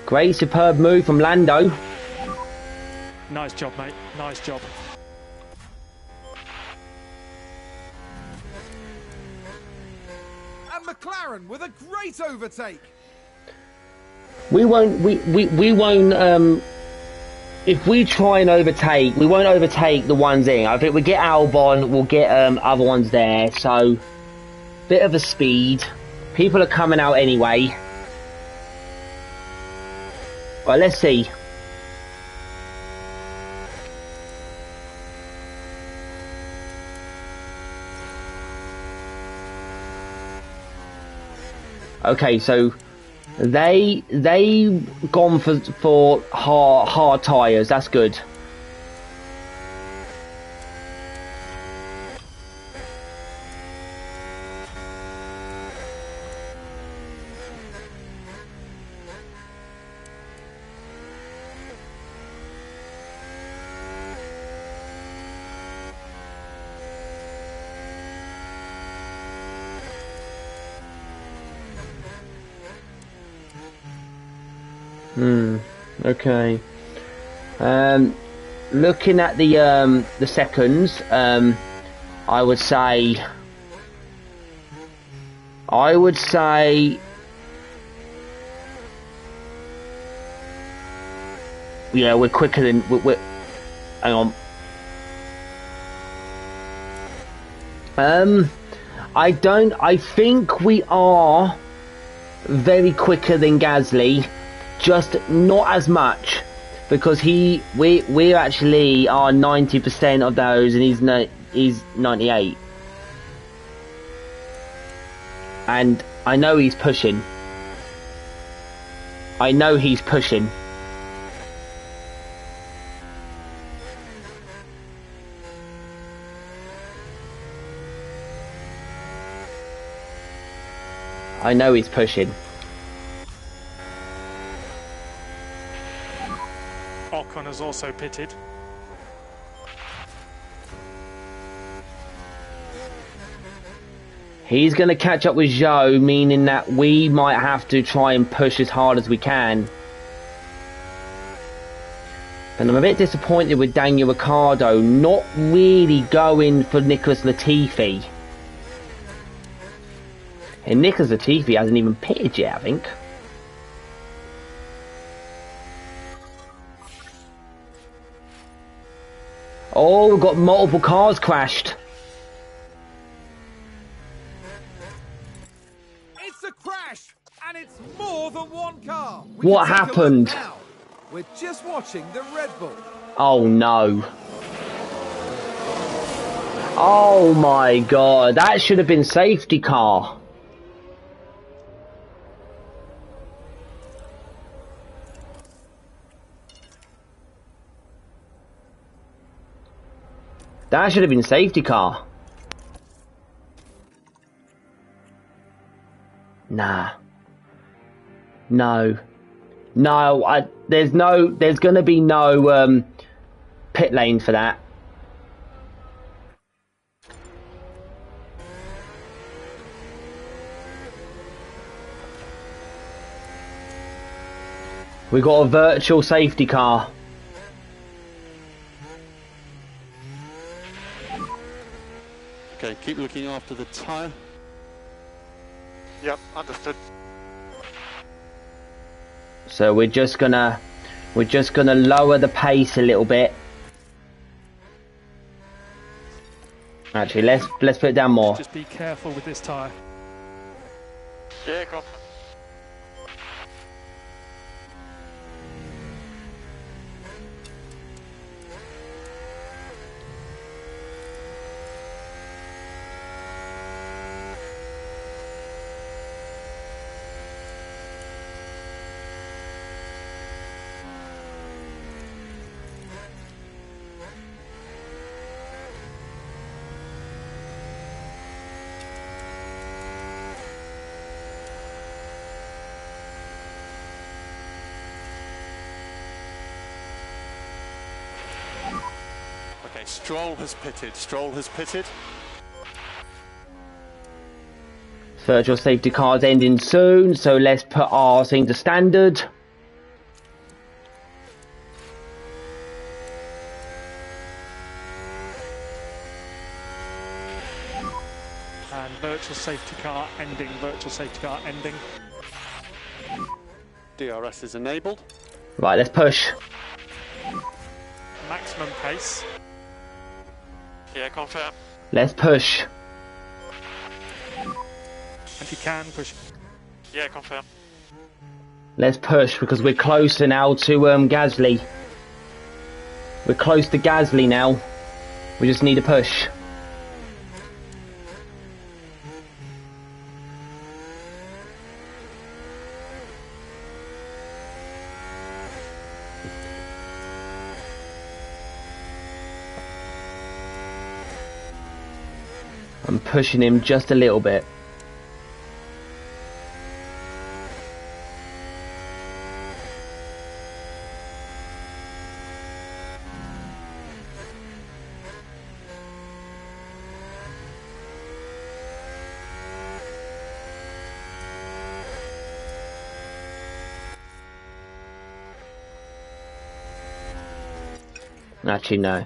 Great, superb move from Lando. Nice job, mate. Nice job. And McLaren with a great overtake. We won't if we try and overtake, we won't overtake the ones in. I think we get Albon, we'll get other ones there, so bit of a speed. People are coming out anyway. Right, let's see. Okay, so they gone for hard tyres. That's good. Okay. Looking at the seconds, I would say yeah, we're quicker than we're hang on. I think we are very quicker than Gasly, just not as much, because we actually are 90% of those and he's 98. And I know he's pushing. I know he's pushing. I know he's pushing. Ocon has also pitted. He's going to catch up with Zhou, meaning that we might have to try and push as hard as we can. And I'm a bit disappointed with Daniel Ricciardo not really going for Nicholas Latifi. And Nicholas Latifi hasn't even pitted yet, I think. Oh, we've got multiple cars crashed. It's a crash, and it's more than one car. What happened? Now. We're just watching the Red Bull. Oh no. Oh my god, that should have been safety car. That should have been safety car. Nah. No. No, there's gonna be no pit lane for that. We got a virtual safety car. Okay, keep looking after the tyre. Yep, understood. So we're just gonna lower the pace a little bit. Actually, let's put it down more. Just be careful with this tyre. Yeah, go on. Okay, Stroll has pitted. Stroll has pitted. Virtual safety car's ending soon, so let's put our thing to standard. And virtual safety car ending, virtual safety car ending. DRS is enabled. Right, let's push. Maximum pace. Yeah, confirm. Let's push. And you can push. Yeah, confirm. Let's push, because we're closer now to Gasly. We're close to Gasly now. We just need a push. I'm pushing him just a little bit. Actually, no.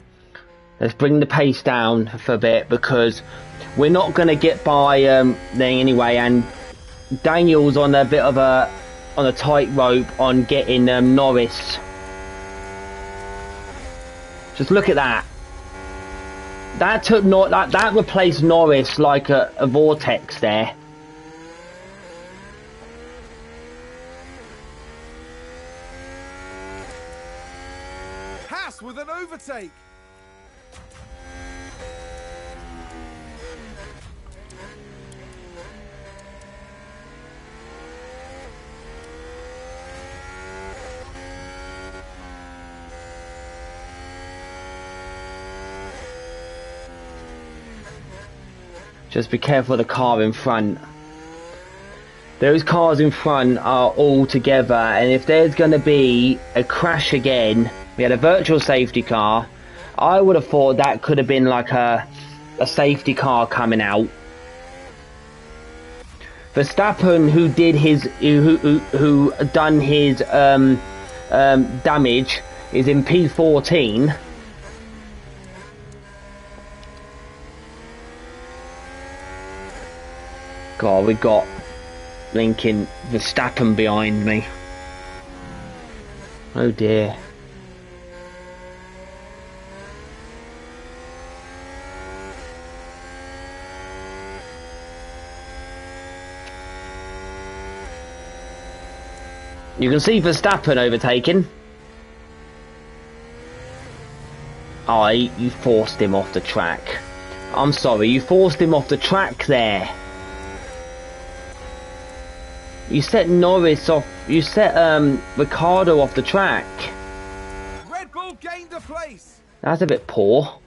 Let's bring the pace down for a bit because we're not going to get by thing anyway. And Daniel's on a bit of a tightrope on getting Norris. Just look at that. That took that replaced Norris like a vortex there. With an overtake. Just be careful of the car in front. Those cars in front are all together, and if there's going to be a crash again, we had a virtual safety car. I would have thought that could have been like a safety car coming out. Verstappen, who did his, who done his damage, is in P14. God, we got Lincoln Verstappen behind me. Oh dear. You can see Verstappen overtaking. Oh, you forced him off the track. I'm sorry, you forced him off the track there. You set Norris off, you set Ricardo off the track. Red Bull gained a place. That's a bit poor.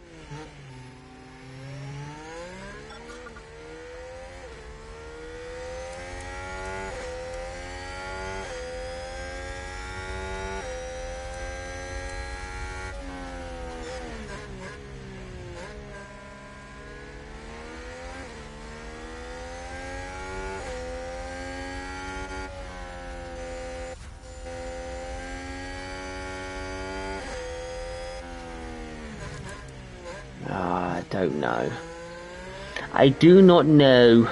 I don't know. I do not know.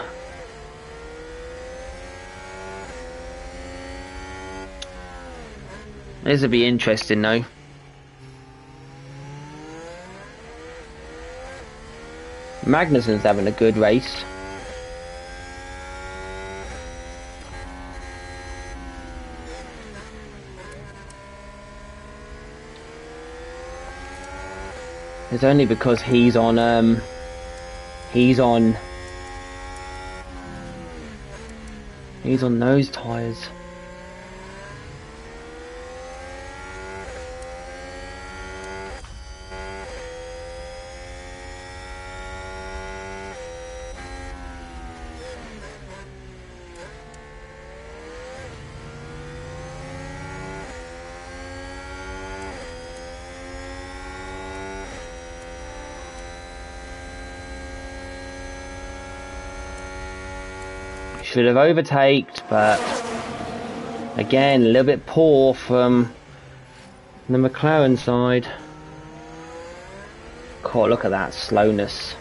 This will be interesting though. Magnussen's having a good race. It's only because he's on those tyres. Should have overtaked, but again, a little bit poor from the McLaren side. God, look at that slowness.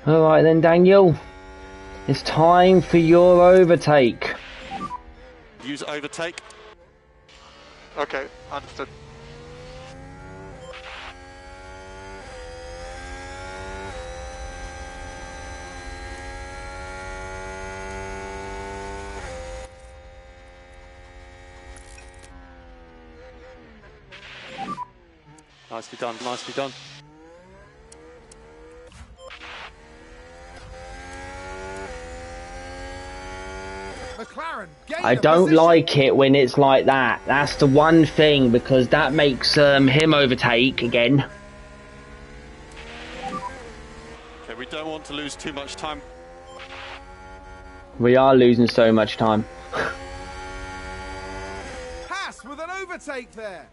Alright then, Daniel. It's time for your overtake. Use overtake. Okay, understood. Nicely done, nicely done. McLaren gain I a don't position. like it when it's like that. That's the one thing, because that makes him overtake again. Okay, we don't want to lose too much time. We are losing so much time. Haas with an overtake there.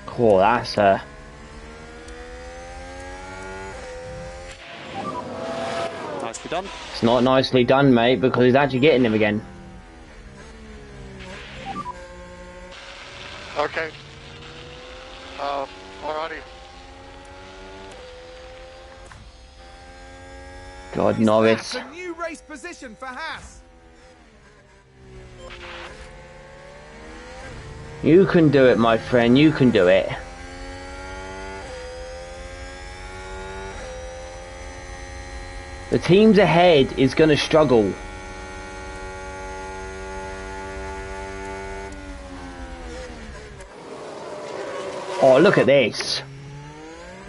Cool, that's Nicely done. it's not nicely done, mate, because he's actually getting him again. Okay. Alrighty. God, Norris. That's a new race position for Haas. You can do it, my friend, you can do it. The teams ahead is going to struggle. Oh, look at this.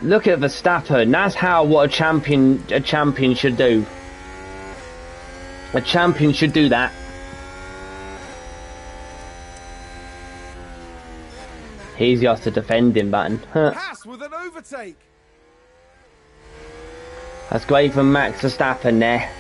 Look at Verstappen. That's what a champion should do. A champion should do that. He's just the defending button. Haas with an overtake. That's great from Max Verstappen there.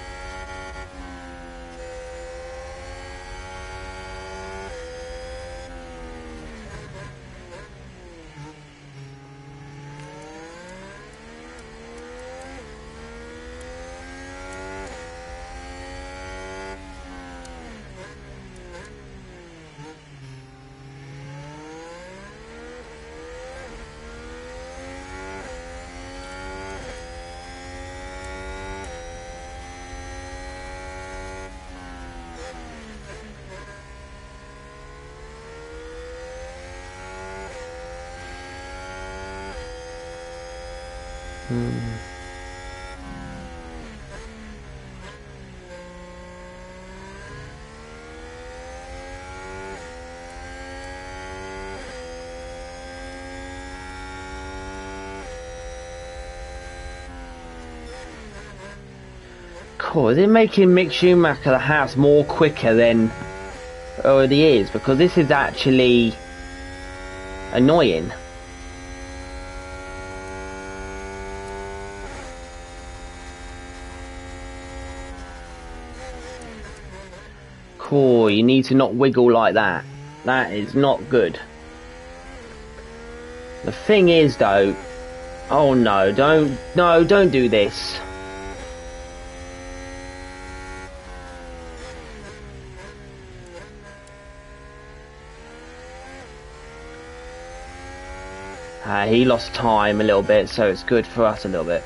Cool, is it making Mick Schumacher the house more quicker than it already is? Because this is actually annoying. Cool, you need to not wiggle like that. That is not good. The thing is though, oh no, don't do this. He lost time a little bit, so it's good for us a little bit.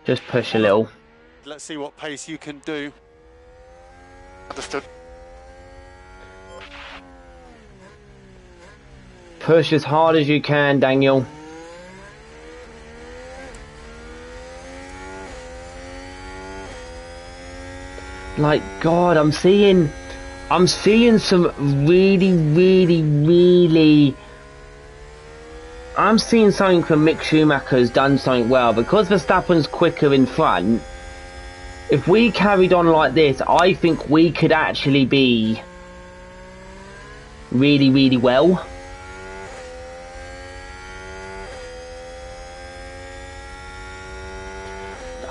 Just push a little. Let's see what pace you can do. Understood. Push as hard as you can, Daniel. Like, God, I'm seeing some really I'm seeing something from Mick Schumacher's done something well, because Verstappen's quicker in front. If we carried on like this, I think we could actually be really well.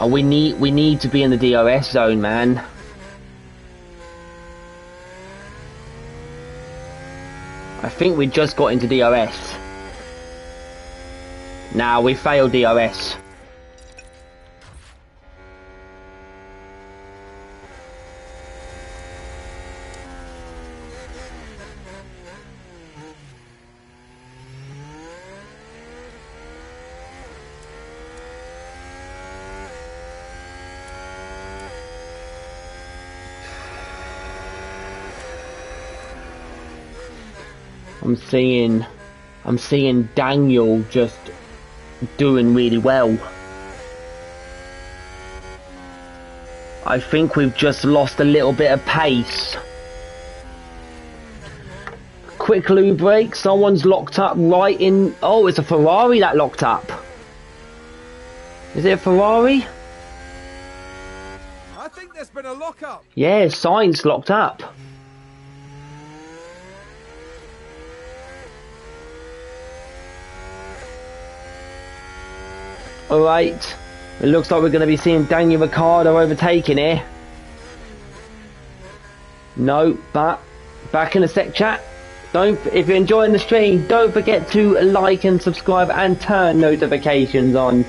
Oh, we need to be in the DRS zone, man. I think we just got into DRS. Nah, we failed DRS. I'm seeing Daniel just doing really well. I think we've just lost a little bit of pace. Quick loo break, someone's locked up right in... Oh, it's a Ferrari that locked up. Is it a Ferrari? I think there's been a lock-up. Yeah, Sainz locked up. Alright, it looks like we're going to be seeing Daniel Ricciardo overtaking here. No, but back in a sec, chat. If you're enjoying the stream, don't forget to like and subscribe and turn notifications on.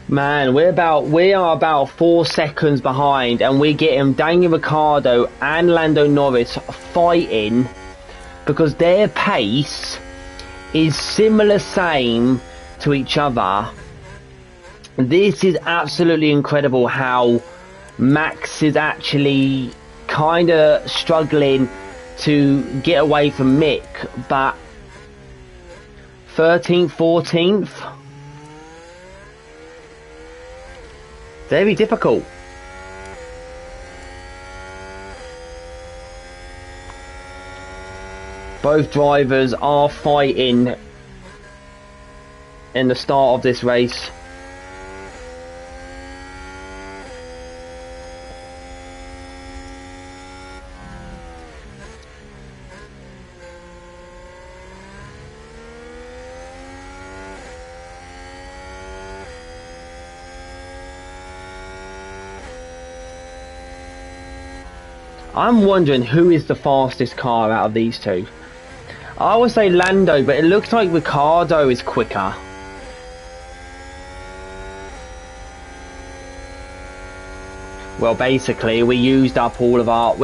Man, we are about 4 seconds behind, and we're getting Daniel Ricciardo and Lando Norris fighting because their pace is similar same to each other. This is absolutely incredible how Max is actually kind of struggling to get away from Mick, but 13th, 14th, very difficult. Both drivers are fighting in the start of this race. I'm wondering who is the fastest car out of these two. I would say Lando, but it looks like Ricciardo is quicker. Well, basically, we're using up all of our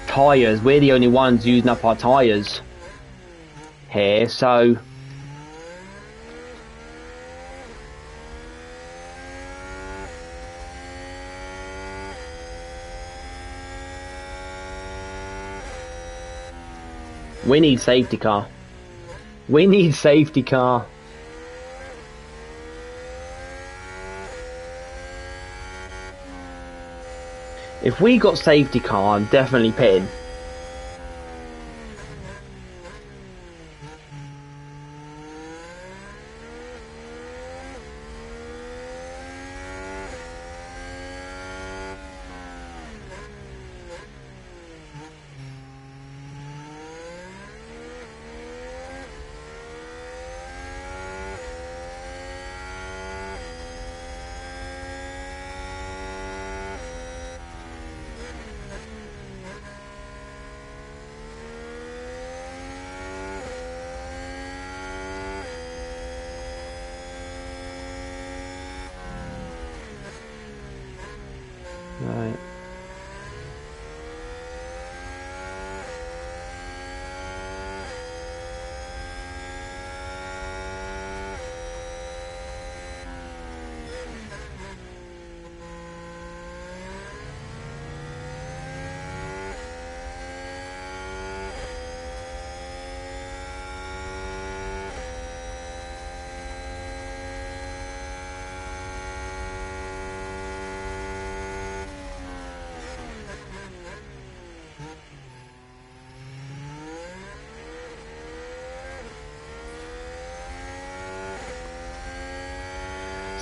tyres. We're the only ones using up our tyres here, so we need safety car. We need safety car. If we got safety car, I'm definitely pitting. Right.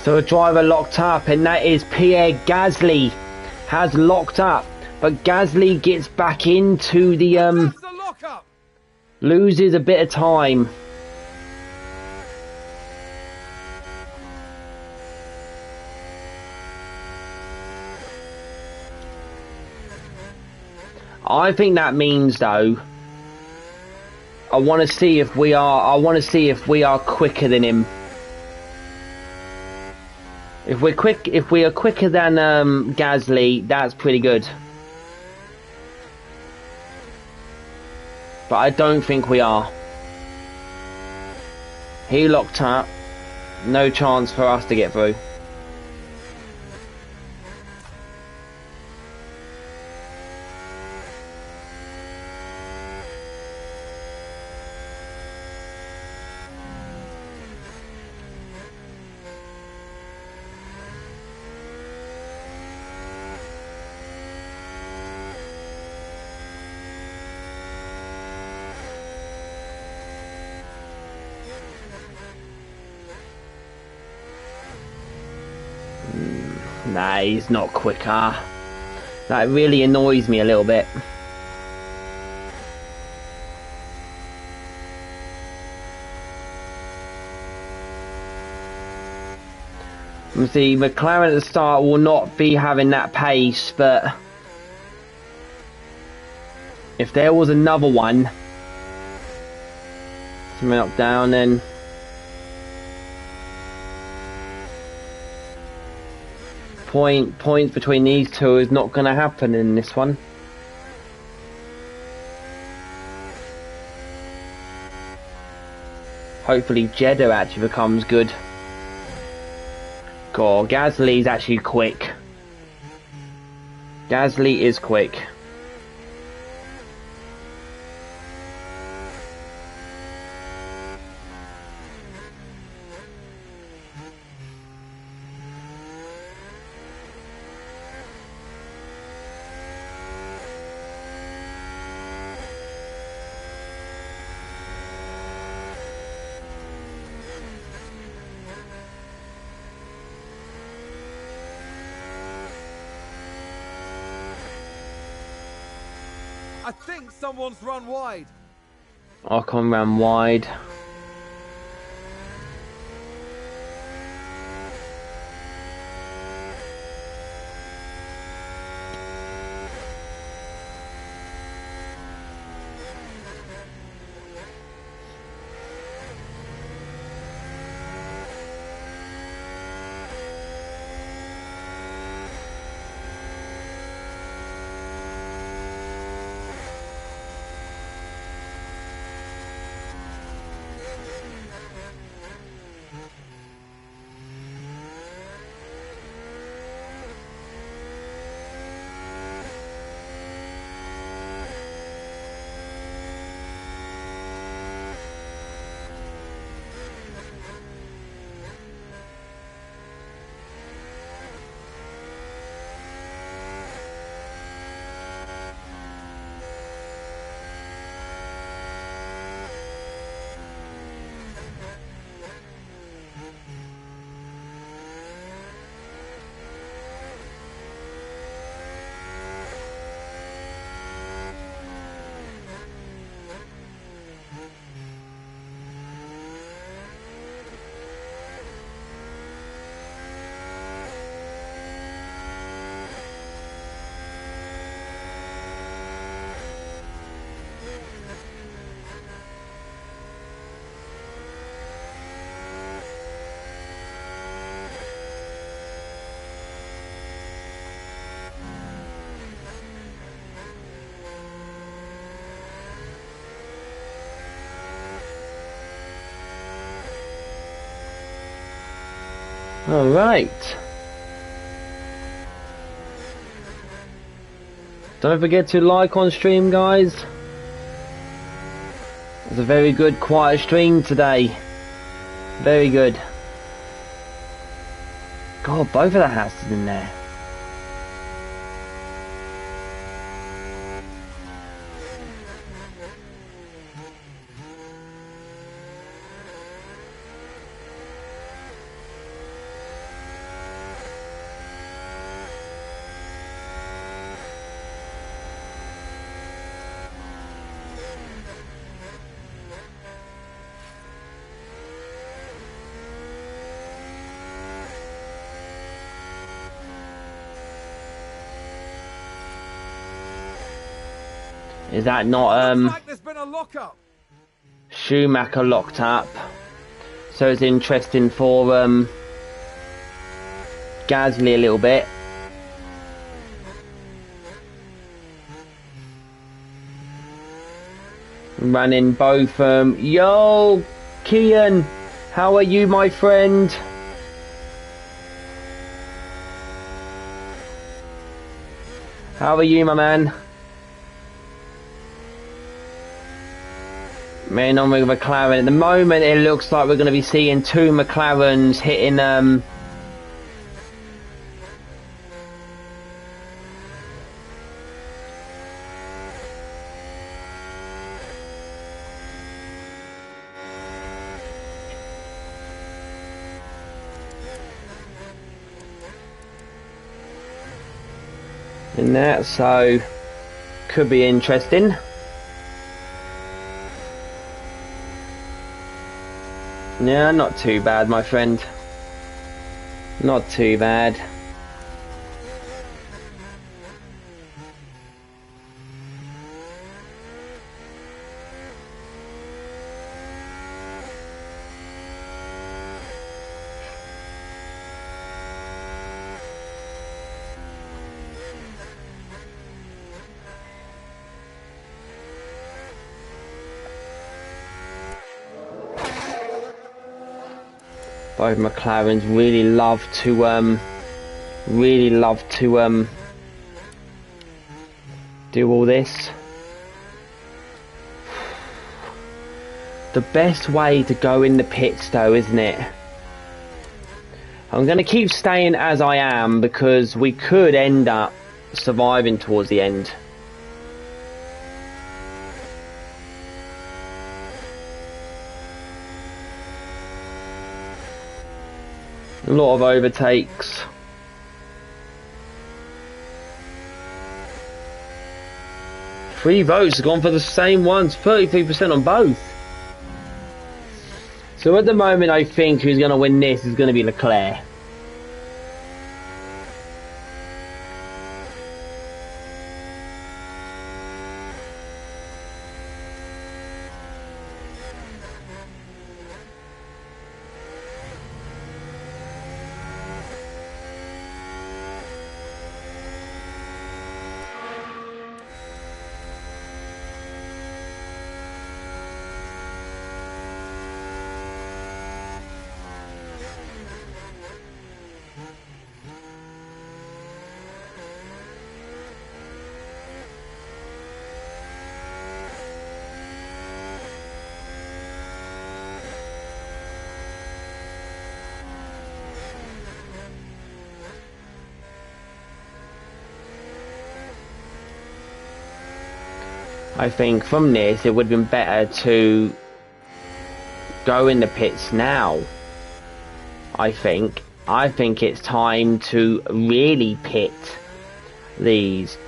So a driver locked up, and that is Pierre Gasly has locked up. But Gasly gets back into the That's the lockup. loses a bit of time. I think that means, though, I want to see if we are quicker than him. If we are quicker than Gasly, that's pretty good. But I don't think we are. He locked up. No chance for us to get through. Nah, he's not quicker. That really annoys me a little bit. See, McLaren at the start will not be having that pace, but if there was another one coming up down, then points between these two is not going to happen in this one. Hopefully Jeddah actually becomes good. God, Gasly's actually quick. Gasly is quick. I think someone's run wide. Ocon ran wide. Alright. Don't forget to like on stream, guys. It's a very good quiet stream today. Very good. God, both of the houses in there. Is that not Looks like there's been a lockup. Schumacher locked up? So it's interesting for Gasly a little bit. Running both yo, Kian, how are you, my friend? How are you, my man? Man on with McLaren. At the moment, it looks like we're going to be seeing two McLarens hitting in that, so could be interesting. Yeah, not too bad, my friend. Not too bad. Both McLarens really love to do all this. The best way to go in the pits though, isn't it? I'm going to keep staying as I am because we could end up surviving towards the end. A lot of overtakes. Three votes have gone for the same ones, 33% on both. So at the moment I think who's going to win this is going to be Leclerc. I think from this it would have been better to go in the pits now. I think it's time to really pit these.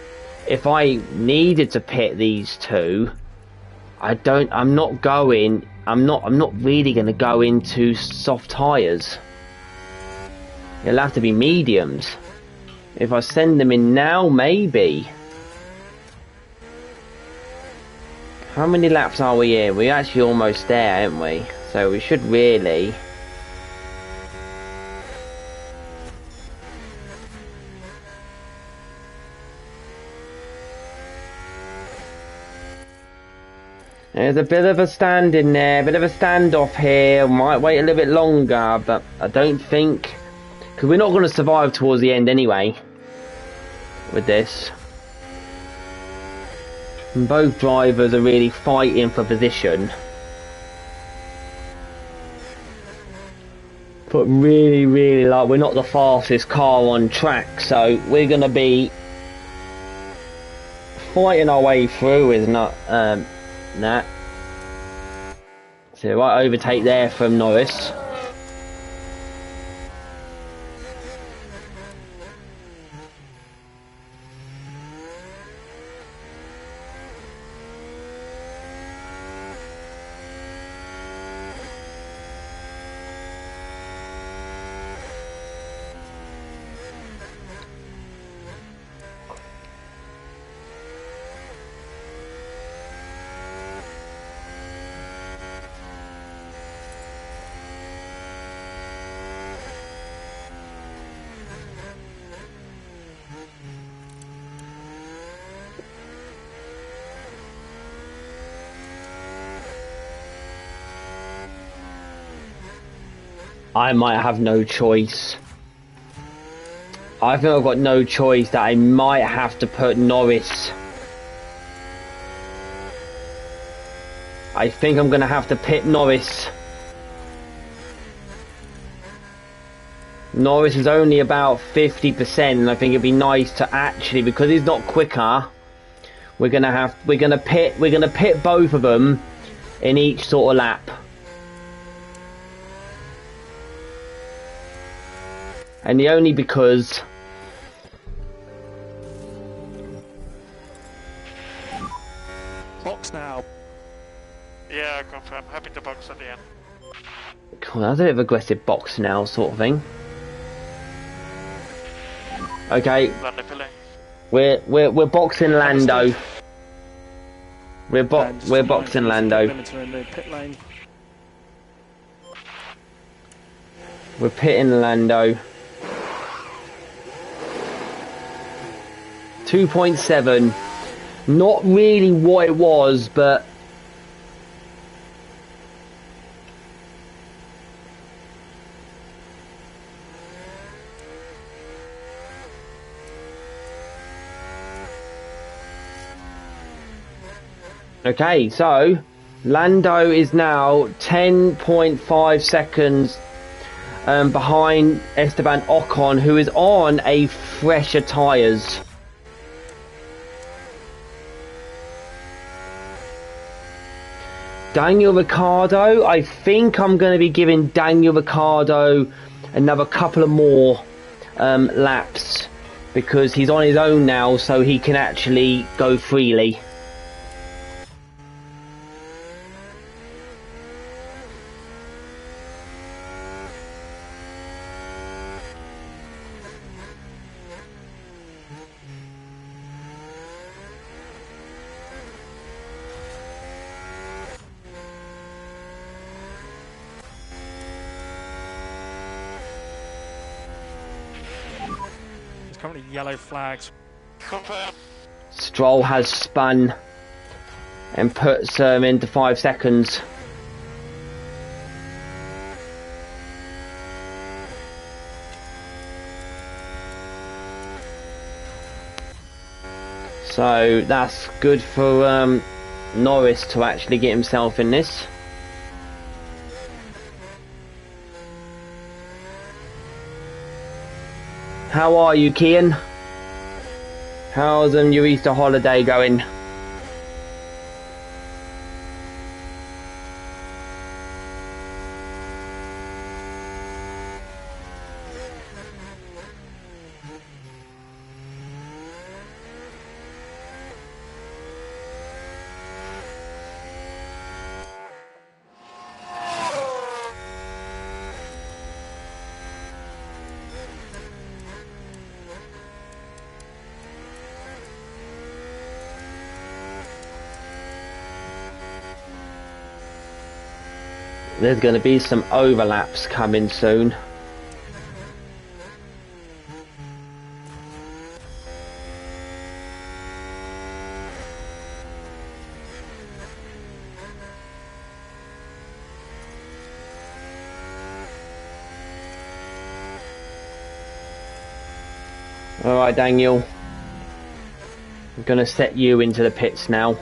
If I needed to pit these two, I'm not really going to go into soft tyres. It'll have to be mediums. If I send them in now, maybe. How many laps are we in? We're actually almost there, aren't we? So we should really... There's a bit of a stand in there, a bit of a standoff here. Might wait a little bit longer, but I don't think... Because we're not going to survive towards the end anyway. With this. And both drivers are really fighting for position. But really, like, we're not the fastest car on track, so we're going to be fighting our way through, is not that. So right overtake there from Norris. I might have no choice. I think I've got no choice that I might have to put Norris. I think I'm going to have to pit Norris. Norris is only about 50%, and I think it'd be nice to actually, because he's not quicker, we're gonna pit both of them in each sort of lap. And the only because Box now. Yeah, confirm. Happy to box at the end. cool, that's a bit of aggressive box now sort of thing. Okay, Run the filling. we're boxing Lando. We're boxing Lando. Limiter in the pit lane. We're pitting Lando. 2.7. Not really what it was, but okay, so Lando is now 10.5 seconds behind Esteban Ocon, who is on a fresher tyres. Daniel Ricciardo, I think I'm going to be giving Daniel Ricciardo another couple of more laps, because he's on his own now, so he can actually go freely. Currently yellow flags. Confirm. Stroll has spun and puts into 5 seconds. So that's good for Norris to actually get himself in this. How are you, Kian? How's your Easter holiday going? There's going to be some overlaps coming soon. Alright, Daniel. I'm going to set you into the pits now.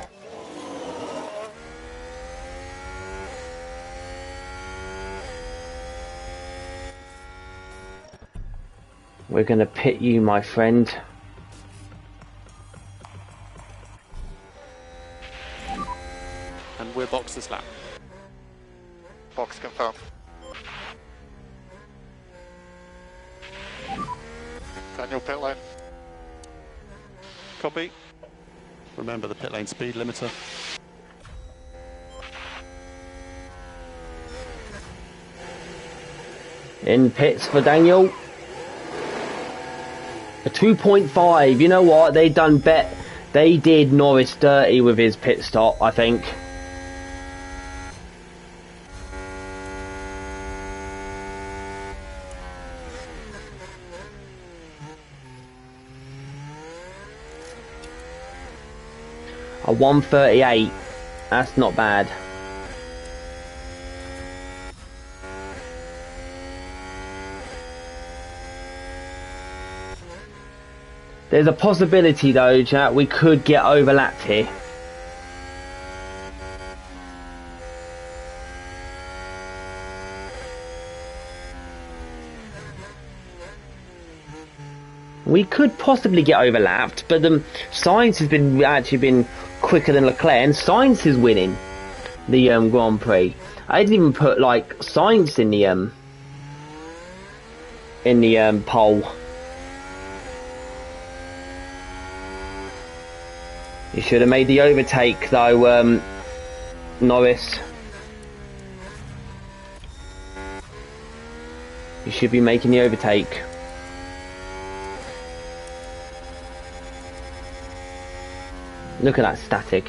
We're going to pit you, my friend. And we're boxed this lap. Box confirmed. Daniel pit lane. Copy. Remember the pit lane speed limiter. In pits for Daniel. A 2.5. You know what? They did Norris dirty with his pit stop, I think. A 138. That's not bad. There's a possibility though, chat, we could get overlapped here. We could possibly get overlapped, but Sainz has actually been quicker than Leclerc, and Sainz is winning the Grand Prix. I didn't even put like Sainz in the poll. You should have made the overtake though, Norris. You should be making the overtake. Look at that static.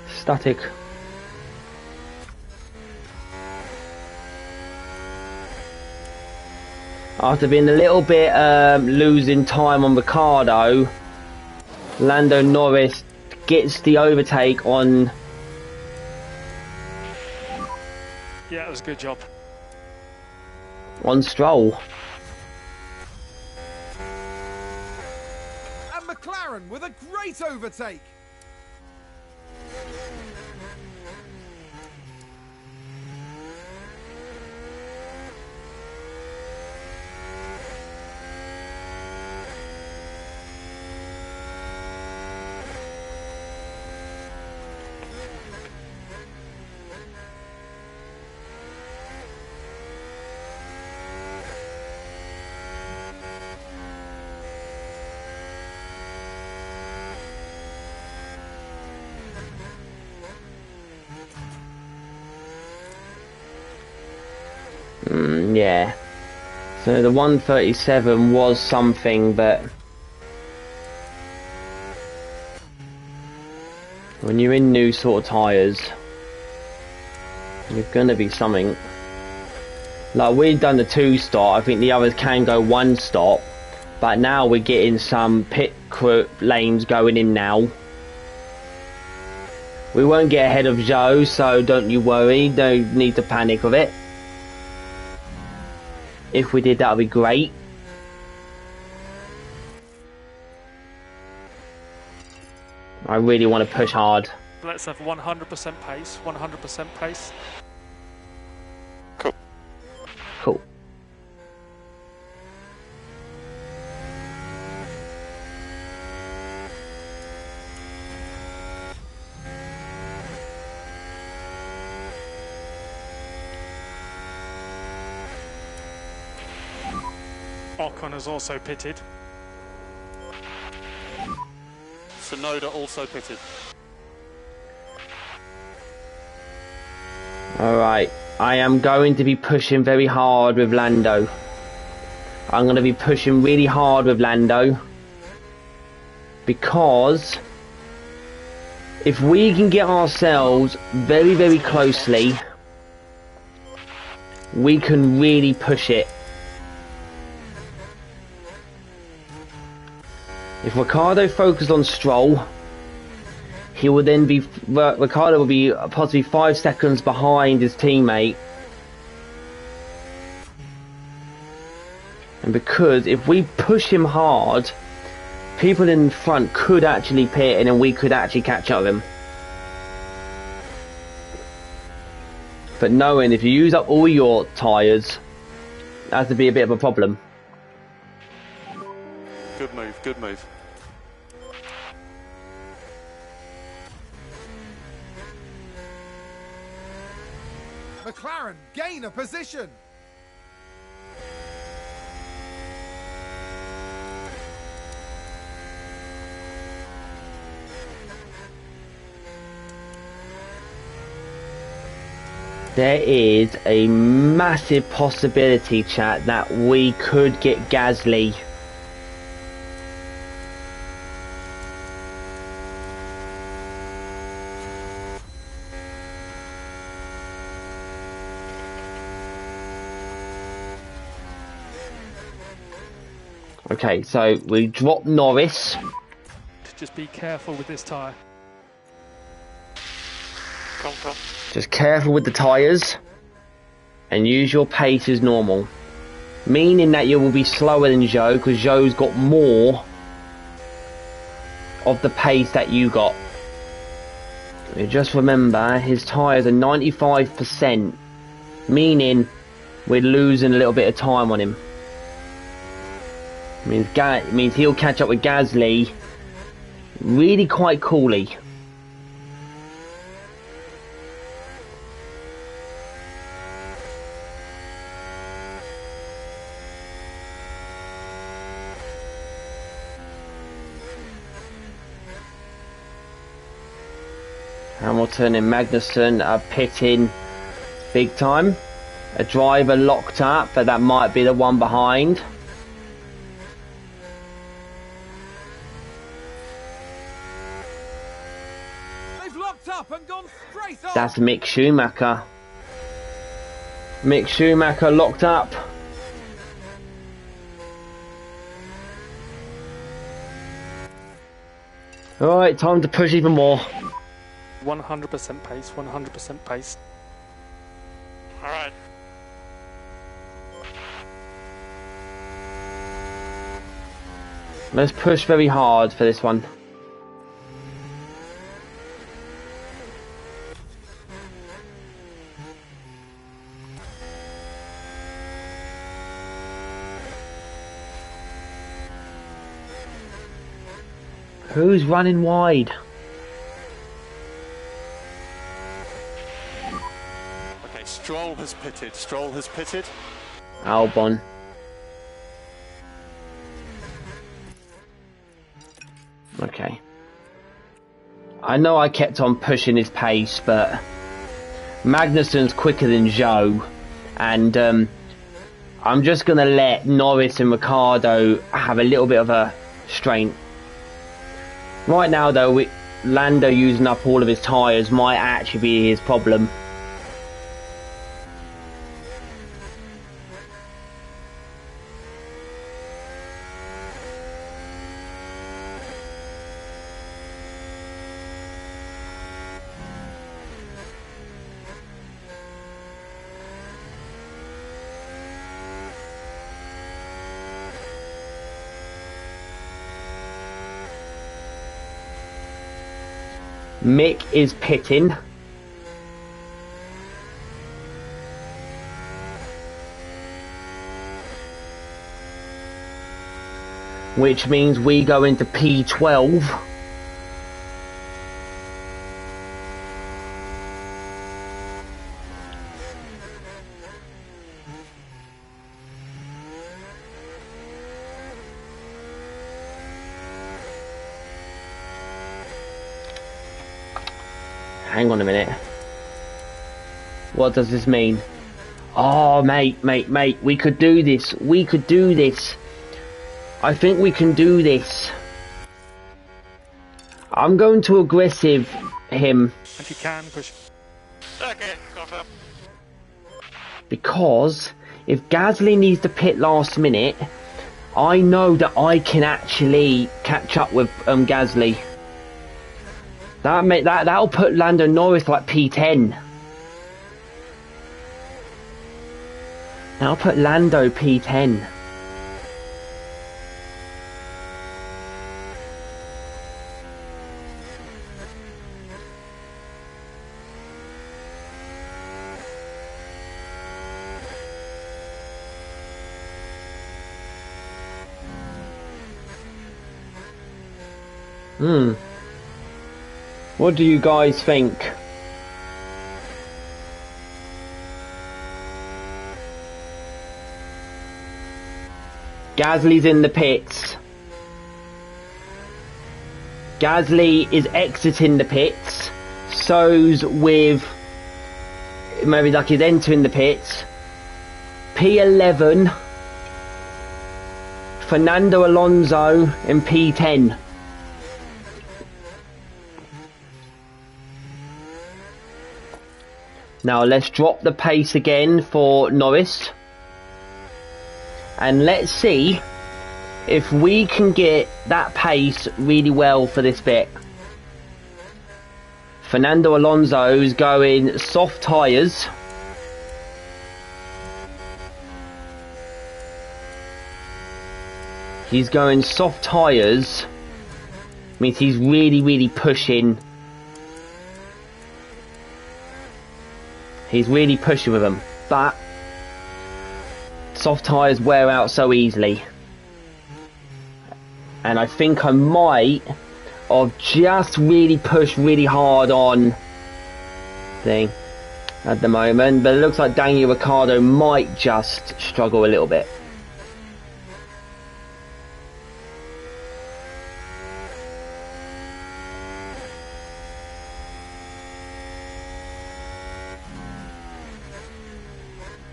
Static. After being a little bit losing time on Ricciardo, Lando Norris gets the overtake on... Yeah, it was a good job. On Stroll. And McLaren with a great overtake. Yeah. So the 137 was something, but when you're in new sort of tyres, you're gonna be something. Like we've done the 2-stop, I think the others can go 1-stop, but now we're getting some pit lanes going in now. We won't get ahead of Joe, so don't you worry, no need to panic of it. If we did, that would be great. I really want to push hard. Let's have 100% pace, 100% pace. Cool. Cool. Ocon has also pitted. Sonoda also pitted. Alright, I am going to be pushing very hard with Lando. I'm going to be pushing really hard with Lando. Because if we can get ourselves very, very closely, we can really push it. If Ricciardo focused on Stroll, he will then be... Ricciardo will be possibly 5 seconds behind his teammate. And because if we push him hard, people in front could actually pit and then we could actually catch up with him. But knowing if you use up all your tyres, that has to be a bit of a problem. Good move, good move. McLaren gain a position. There is a massive possibility, chat, that we could get Gasly. Okay, so we drop Norris. Just be careful with this tyre. Just careful with the tyres. And use your pace as normal. meaning that you will be slower than Zhou because Zhou's got more of the pace that you got. Just remember, his tyres are 95%, meaning we're losing a little bit of time on him. Means he'll catch up with Gasly really quite coolly. Hamilton and Magnussen are pitting big time. A driver locked up, but that might be the one behind. They've locked up and gone straight off. That's Mick Schumacher. Mick Schumacher locked up. Alright, time to push even more. 100% pace, 100% pace. Alright. Let's push very hard for this one. Who's running wide? Okay, Stroll has pitted. Stroll has pitted. Albon. Okay. I know I kept on pushing his pace, but Magnussen's quicker than Zhou, and I'm just going to let Norris and Ricciardo have a little bit of a strain. Right now, though, Lando using up all of his tyres might actually be his problem. Mick is pitting. Which means we go into P12. Hang on a minute. What does this mean? Oh, mate, we could do this. We could do this. I think we can do this. I'm going to aggressive him. If you can, push. Okay, confirm. Because if Gasly needs to pit last minute, I know that I can actually catch up with Gasly. That'll put Lando Norris like P10. That'll put Lando P10. What do you guys think? Gasly's in the pits. Gasly is exiting the pits. So's with... maybe like he's entering the pits. P11. Fernando Alonso in P10. Now let's drop the pace again for Norris. And let's see if we can get that pace really well for this bit. Fernando Alonso's going soft tyres. He's going soft tyres. Means he's really pushing. He's really pushing with them. But soft tyres wear out so easily. And I think I might have just really pushed really hard on thing at the moment. But it looks like Daniel Ricciardo might just struggle a little bit.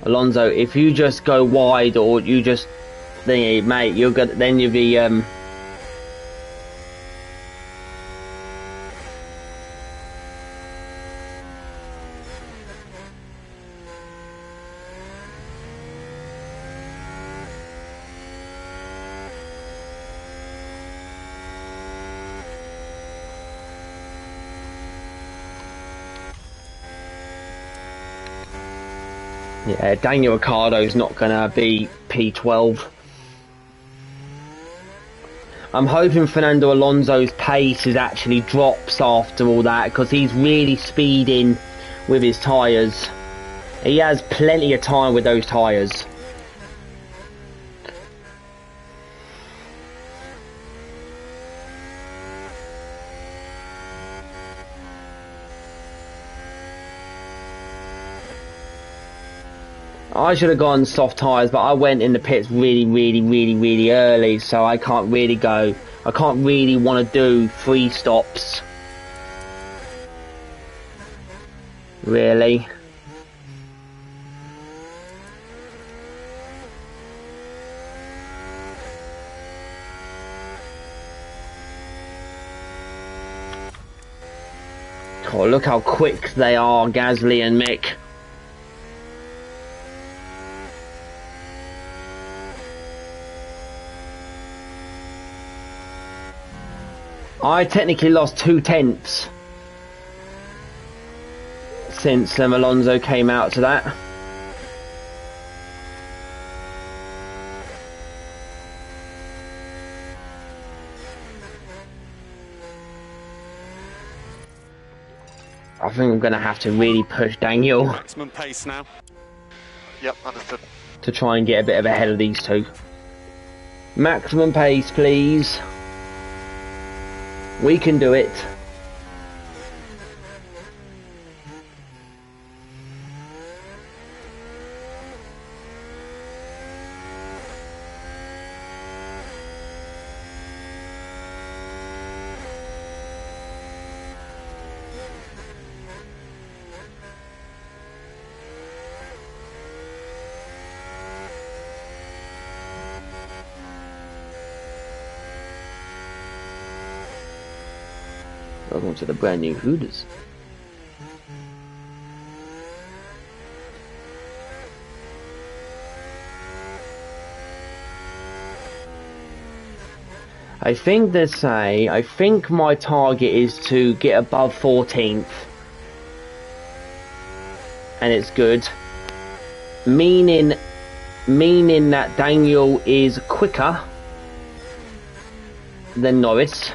Alonso, if you just go wide or you just thingy, mate, you're good. Then you'll be yeah, Daniel Ricciardo's not gonna be P12. I'm hoping Fernando Alonso's pace is actually drops after all that, because he's really speeding with his tyres. He has plenty of time with those tyres. I should have gone soft tyres, but I went in the pits really early, so I can't really go. I can't really want to do 3 stops. Really. Oh, look how quick they are, Gasly and Mick. I technically lost 2 tenths since Alonso came out to that. I think I'm going to have to really push Daniel. Maximum pace now. Yep, understood. To try and get a bit of ahead of these two. Maximum pace, please. We can do it. Welcome to the brand new Hooters. I think they say, I think my target is to get above 14th. And it's good. Meaning that Daniel is quicker than Norris.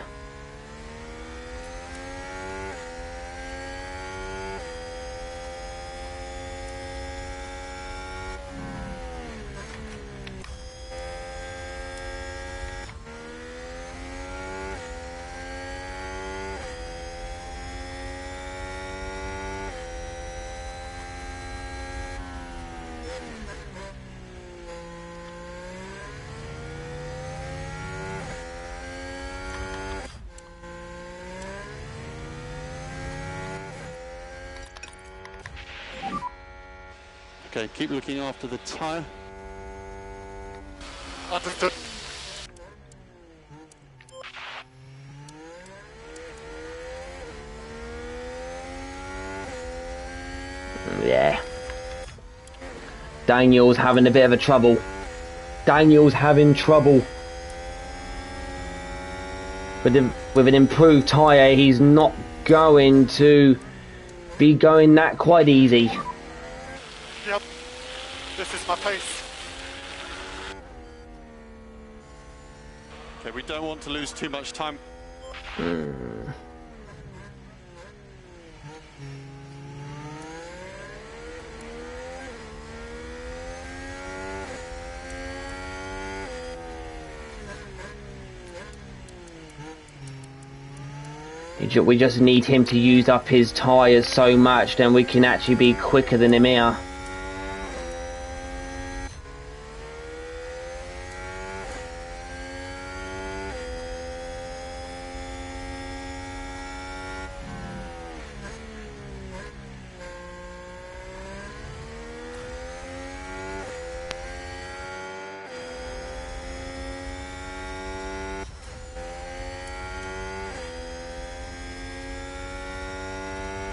Okay, keep looking after the tyre. Understood. Yeah. Daniel's having a bit of a trouble. Daniel's having trouble. With an improved tyre, he's not going to be going that quite easy. Yep, this is my pace. Okay, we don't want to lose too much time. We just need him to use up his tyres so much, then we can actually be quicker than him here.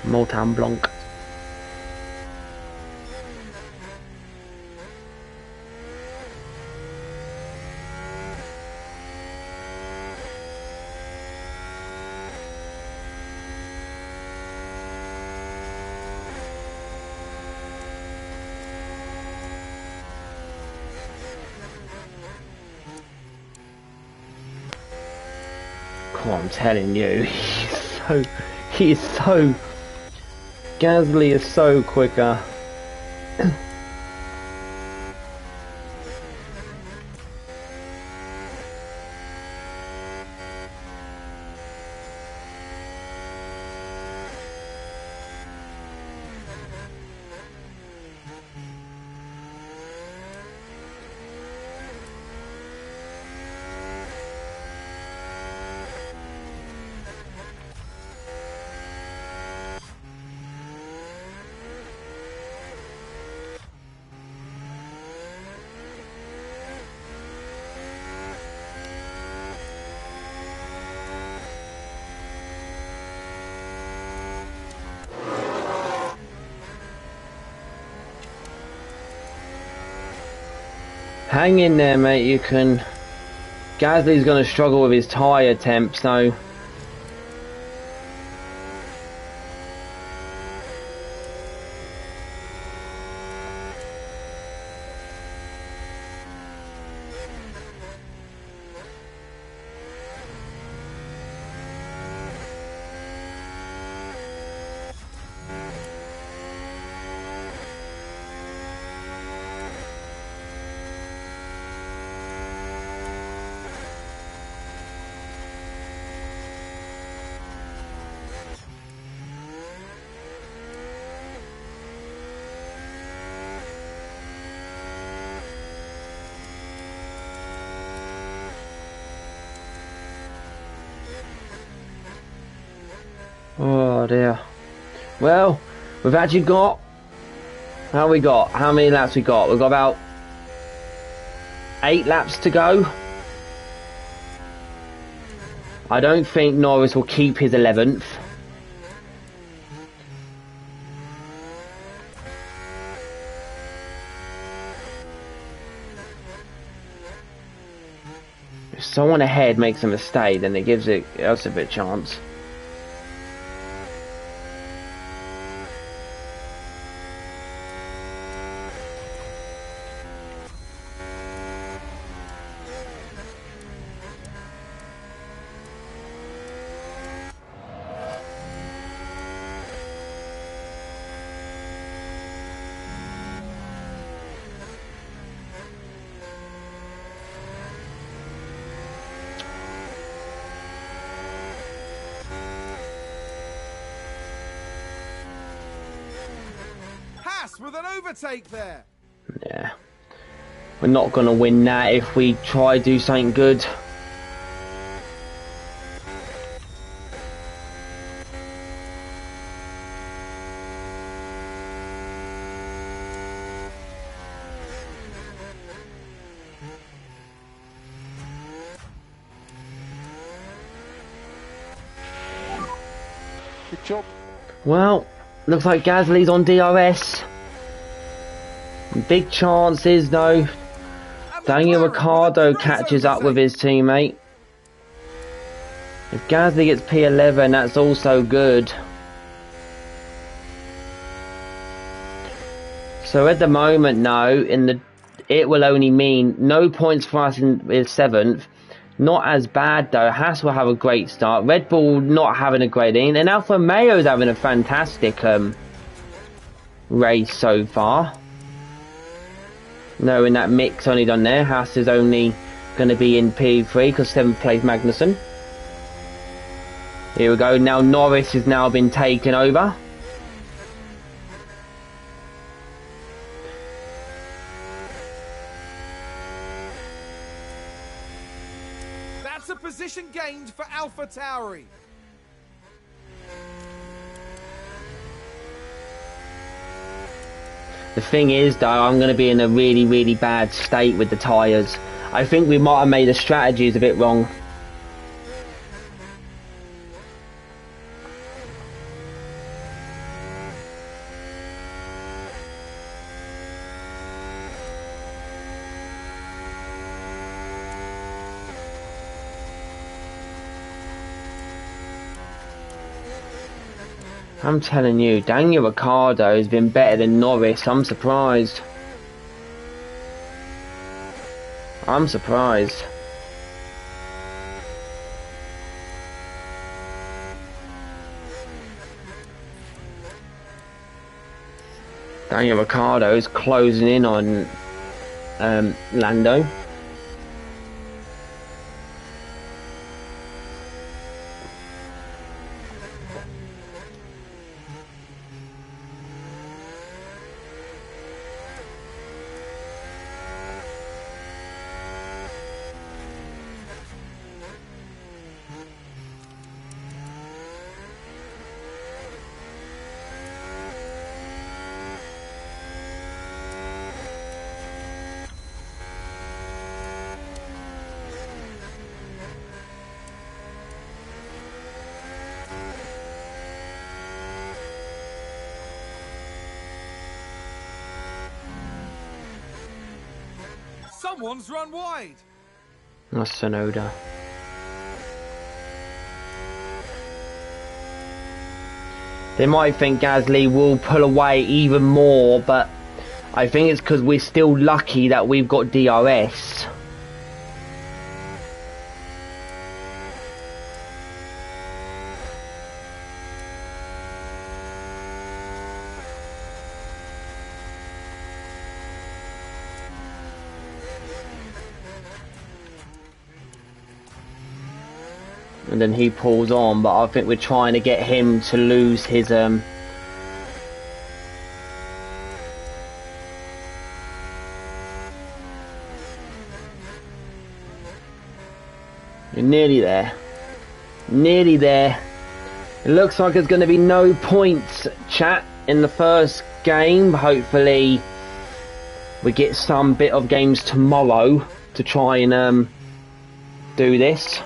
Molten Blanc. Come on, I'm telling you, he is so Gasly is so quicker. Hang in there, mate, you can... Gasly's going to struggle with his tyre temps, though. Oh dear. Well, we've actually got... How many laps we got? We've got about 8 laps to go. I don't think Norris will keep his 11th. If someone ahead makes a mistake, then it gives us a bit of chance. With an overtake there. Yeah. We're not going to win that if we try to do something good. Good job. Well, looks like Gasly's on DRS. Big chances though. Daniel Ricciardo catches up with his teammate. If Gasly gets P11, that's also good. So at the moment now, it will only mean no points for us in 7th, Not as bad though. Haas will have a great start. Red Bull not having a great inning. And Alfa Romeo's having a fantastic race so far. Knowing that Mick's only done there. Haas is only going to be in P3 because 7th place Magnussen. Here we go. Now Norris has now been taken over. That's a position gained for AlphaTauri. The thing is though, I'm going to be in a really, really bad state with the tyres. I think we might have made the strategies a bit wrong. I'm telling you, Daniel Ricciardo has been better than Norris. I'm surprised. I'm surprised. Daniel Ricciardo is closing in on Lando. Someone's run wide. That's Sonoda. They might think Gasly will pull away even more, but I think it's because we're still lucky that we've got DRS. And then he pulls on, but I think we're trying to get him to lose his You're nearly there. Nearly there. It looks like there's going to be no points, chat, in the first game. Hopefully we get some bit of games tomorrow to try and do this.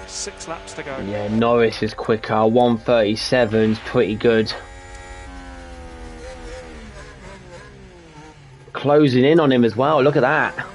Six laps to go. Yeah, Norris is quicker. 1:37's pretty good. Closing in on him as well. Look at that.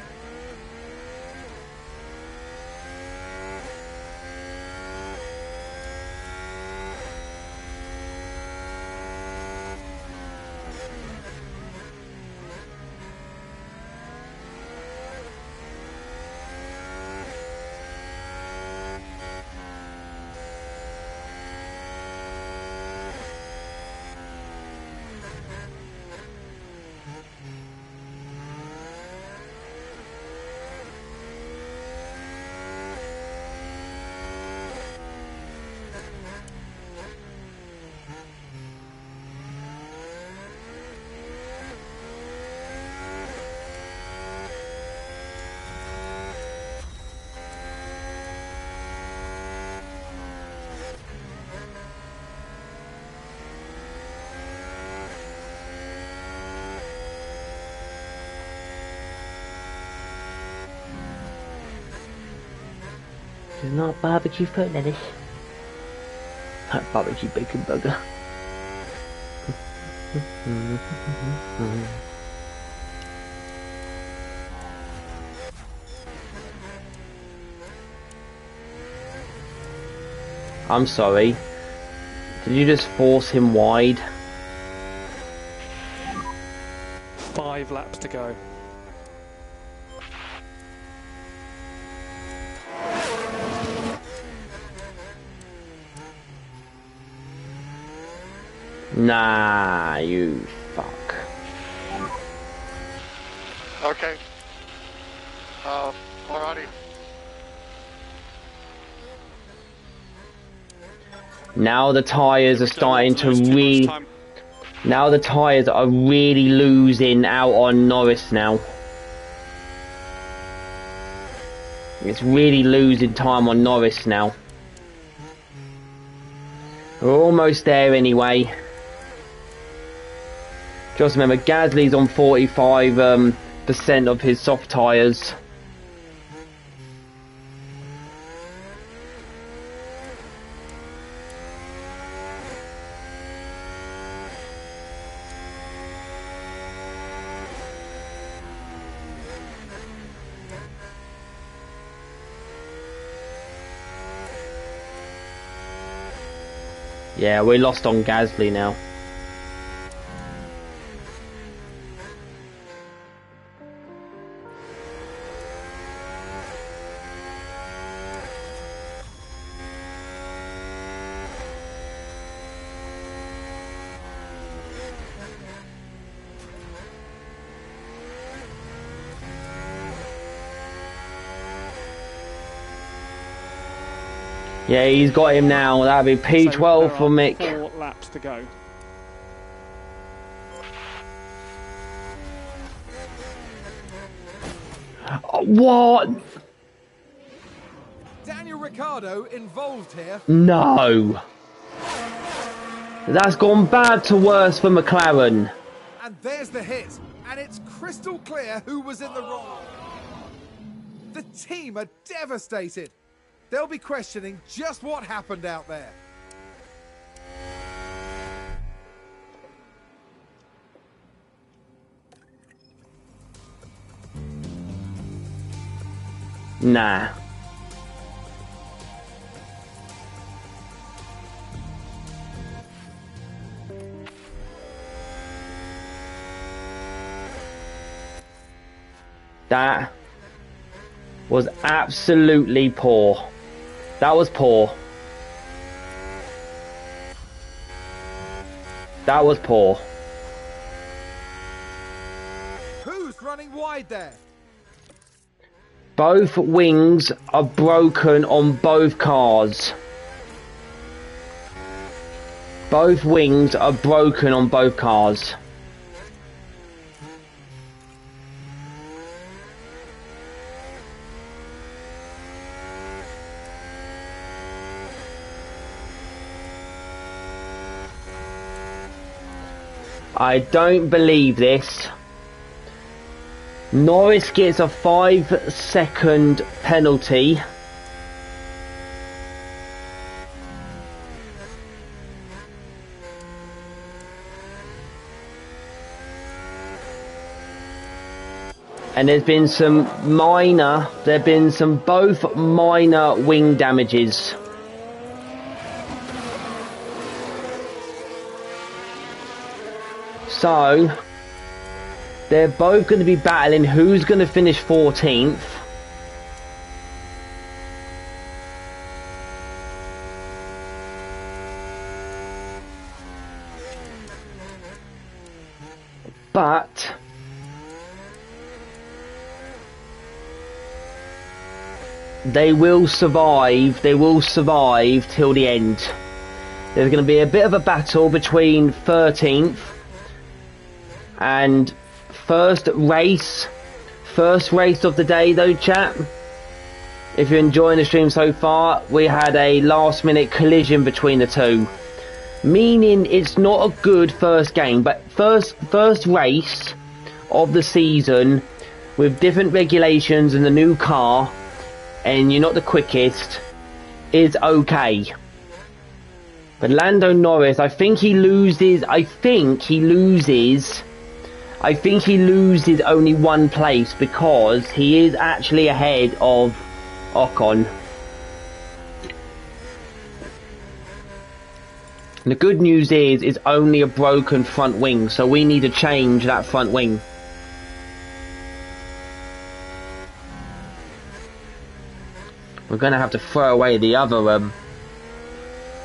is not barbecue foot lettuce. Barbecue bacon burger. I'm sorry. Did you just force him wide? 5 laps to go. Nah, you fuck. Okay. Alrighty. Now the tyres are starting to Don't lose too much really... time. Now the tyres are really losing out on Norris now. It's really losing time on Norris now. We're almost there anyway. Just remember, Gasly's on 45% of his soft tyres. Yeah, we lost on Gasly now. Yeah, he's got him now. That'll be P12 So for Mick. 4 laps to go. What? Daniel Ricciardo involved here. No. That's gone bad to worse for McLaren. And there's the hit. And it's crystal clear who was in the wrong. The team are devastated. They'll be questioning just what happened out there. Nah. That was absolutely poor. That was poor. That was poor. Who's running wide there? Both wings are broken on both cars. Both wings are broken on both cars. I don't believe this. Norris gets a 5-second penalty. And there's been both minor wing damages. So, they're both going to be battling who's going to finish 14th. But they will survive. They will survive till the end. There's going to be a bit of a battle between 13th and first race of the day though, chat. If you're enjoying the stream so far, we had a last minute collision between the two, meaning it's not a good first game, but first race of the season with different regulations and the new car, and you're not the quickest. is okay. But Lando Norris, I think he loses only one place because he is actually ahead of Ocon. And the good news is it's only a broken front wing, so we need to change that front wing. We're going to have to throw away the other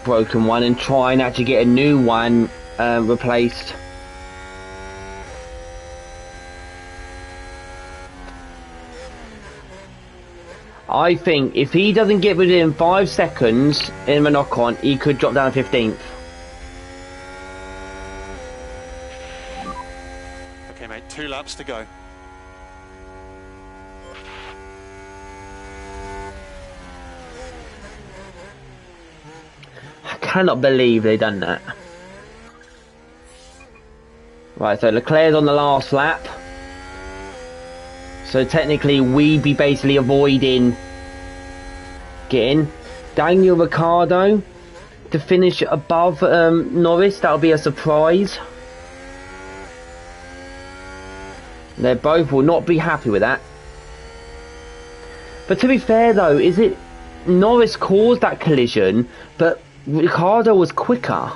broken one and try and actually get a new one replaced. I think if he doesn't get within 5 seconds in the knock-on, he could drop down to 15th. Okay, mate, 2 laps to go. I cannot believe they done that. Right, so Leclerc's on the last lap. So technically we'd be basically avoiding getting Daniel Ricciardo to finish above Norris. That'll be a surprise. They both will not be happy with that. But to be fair though, is it Norris caused that collision, but Ricciardo was quicker.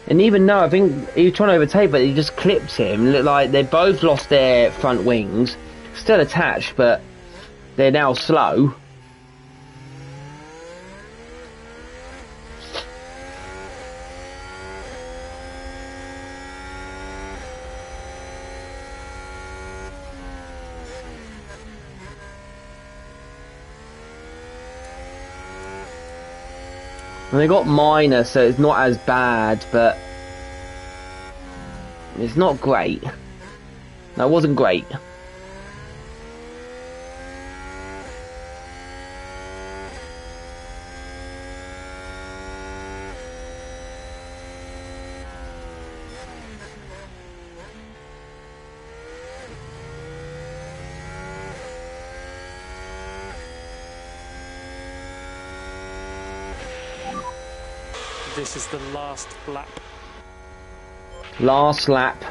And even though I think he was trying to overtake, but he just clipped him. Looked like they both lost their front wings. Still attached, but they're now slow. And they got minor, so it's not as bad, but it's not great. That wasn't great. This is the last lap. Last lap.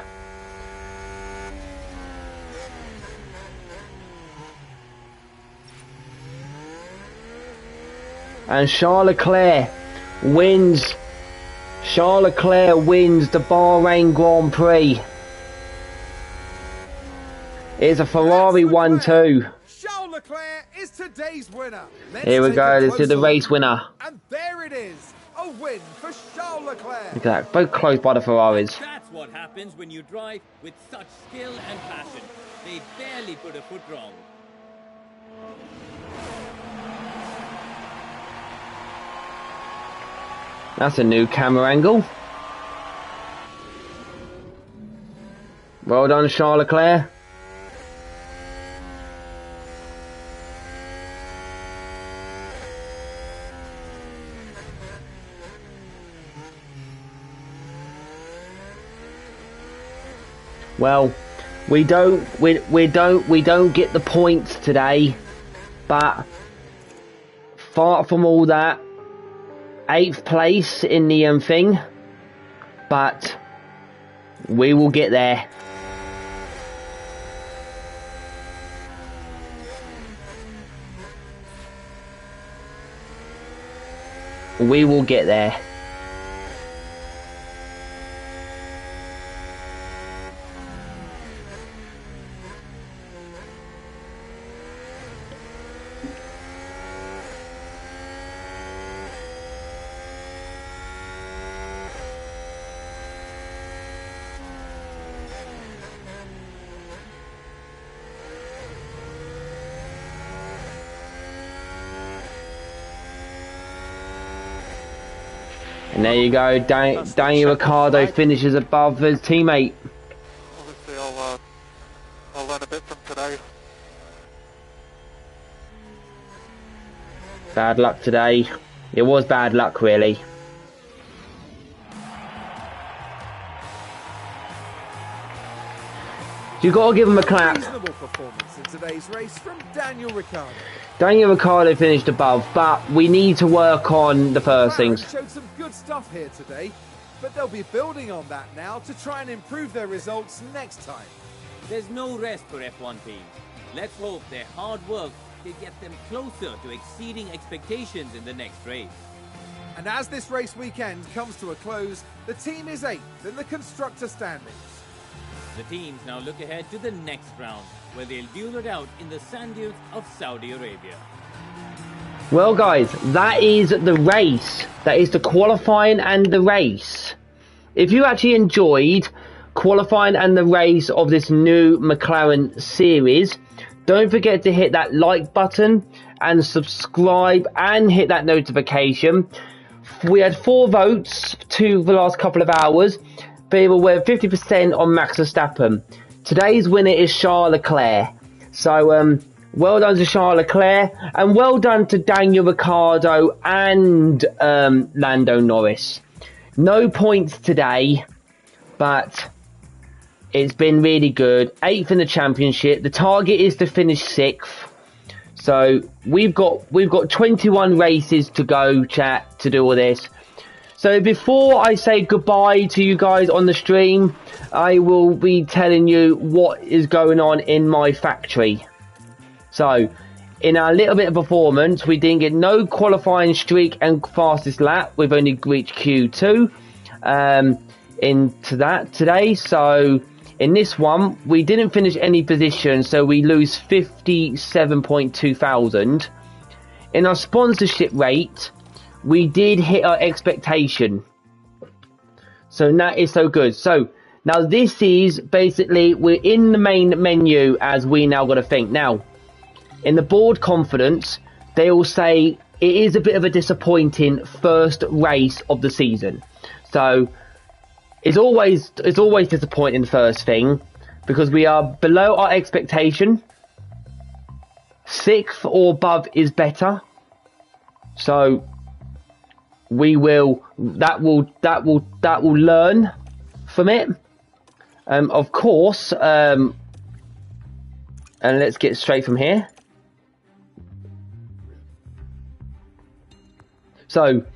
And Charles Leclerc wins. Charles Leclerc wins the Bahrain Grand Prix. It's a Ferrari 1-2. Charles Leclerc is today's winner. Here we go. This is the race winner. And there it is. A win for Charles Leclerc. Look at that. Both close by the Ferraris. That's what happens when you drive with such skill and passion. They barely put a foot wrong. That's a new camera angle. Well done, Charles Leclerc. Well, we don't get the points today, but far from all that, 8th place in the thing, but we will get there. We will get there. And there you go, Daniel Ricciardo finishes above his teammate. Obviously, I'll learn a bit from today. Bad luck today. It was bad luck, really. You've got to give him a clap. Reasonable performance in today's race from Daniel Ricciardo. Daniel Ricciardo finished above, but we need to work on the first McLaren things. showed some good stuff here today, but they'll be building on that now to try and improve their results next time. There's no rest for F1 teams. Let's hope their hard work will get them closer to exceeding expectations in the next race. And as this race weekend comes to a close, the team is 8th in the constructor standings. The teams now look ahead to the next round, where they'll duel it out in the sand dunes of Saudi Arabia. Well, guys, that is the race. That is the qualifying and the race. If you actually enjoyed qualifying and the race of this new McLaren series, don't forget to hit that like button and subscribe and hit that notification. We had 4 votes to the last couple of hours. People were 50% on Max Verstappen. Today's winner is Charles Leclerc. So, well done to Charles Leclerc, and well done to Daniel Ricciardo and Lando Norris. No points today, but it's been really good. 8th in the championship. The target is to finish 6th. So we've got 21 races to go, chat, to do all this. So before I say goodbye to you guys on the stream, I will be telling you what is going on in my factory. So, in our little bit of performance, we didn't get no qualifying streak and fastest lap. We've only reached Q2 into that today. So, in this one, we didn't finish any position, so we lose 57.2 thousand. In our sponsorship rate, we did hit our expectation. So that is so good. So now this is basically, we're in the main menu as we now got to think. Now, in the board confidence, they will say it is a bit of a disappointing first race of the season. So it's always disappointing, the first thing, because we are below our expectation. 6th or above is better. So we will learn from it. Of course, and let's get straight from here. So,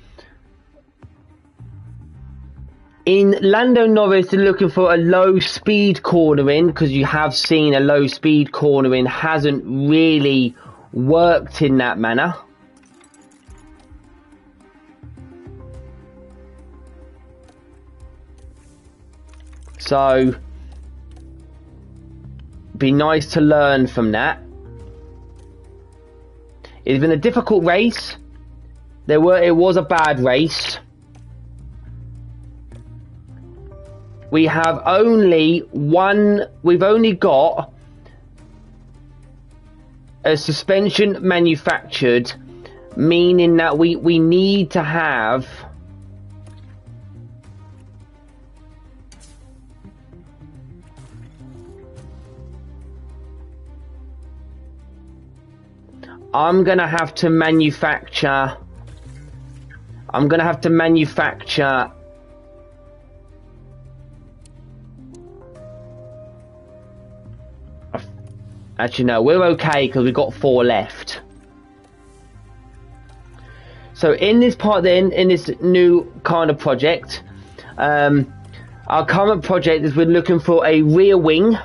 in Lando Norris, they're looking for a low speed cornering, because you have seen a low speed cornering hasn't really worked in that manner. So, be nice to learn from that. It's been a difficult race. It was a bad race. We have we've only got a suspension manufactured, meaning that we need to have I'm gonna have to manufacture actually no, we're okay because we've got 4 left. So in this part then, in this new kind of project, our current project is we're looking for a rear wing,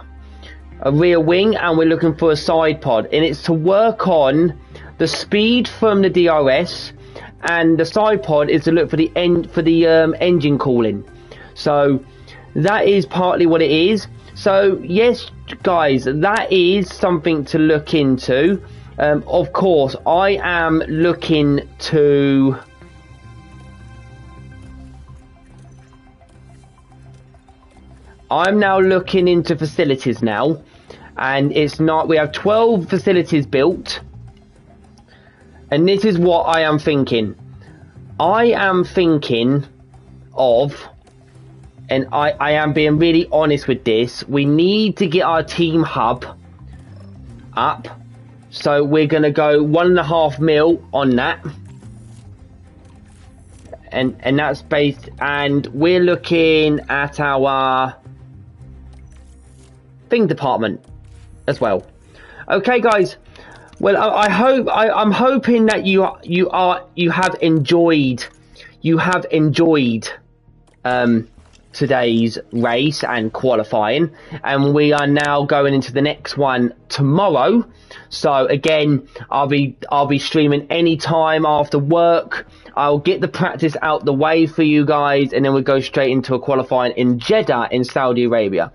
and we're looking for a side pod, and it's to work on the speed from the DRS, and the side pod is to look for the engine cooling. So that is partly what it is. So yes, guys, that is something to look into. Of course, I am looking to I'm now looking into facilities now, and it's not, we have 12 facilities built, and this is what I am thinking. I am thinking of, and I am being really honest with this, we need to get our team hub up, so we're going to go 1.5 mil on that, and that's based, and we're looking at our thing department as well. Okay, guys. Well, I'm hoping that you have enjoyed today's race and qualifying, and we are now going into the next one tomorrow. So again, I'll be streaming anytime after work. I'll get the practice out the way for you guys, and then we'll go straight into a qualifying in Jeddah in Saudi Arabia.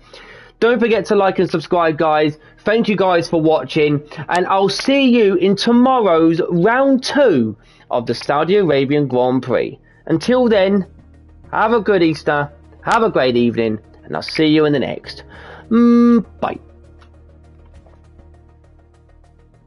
Don't forget to like and subscribe, guys. Thank you guys for watching, and I'll see you in tomorrow's round 2 of the Saudi Arabian Grand Prix. Until then, have a good Easter, have a great evening, and I'll see you in the next. Bye.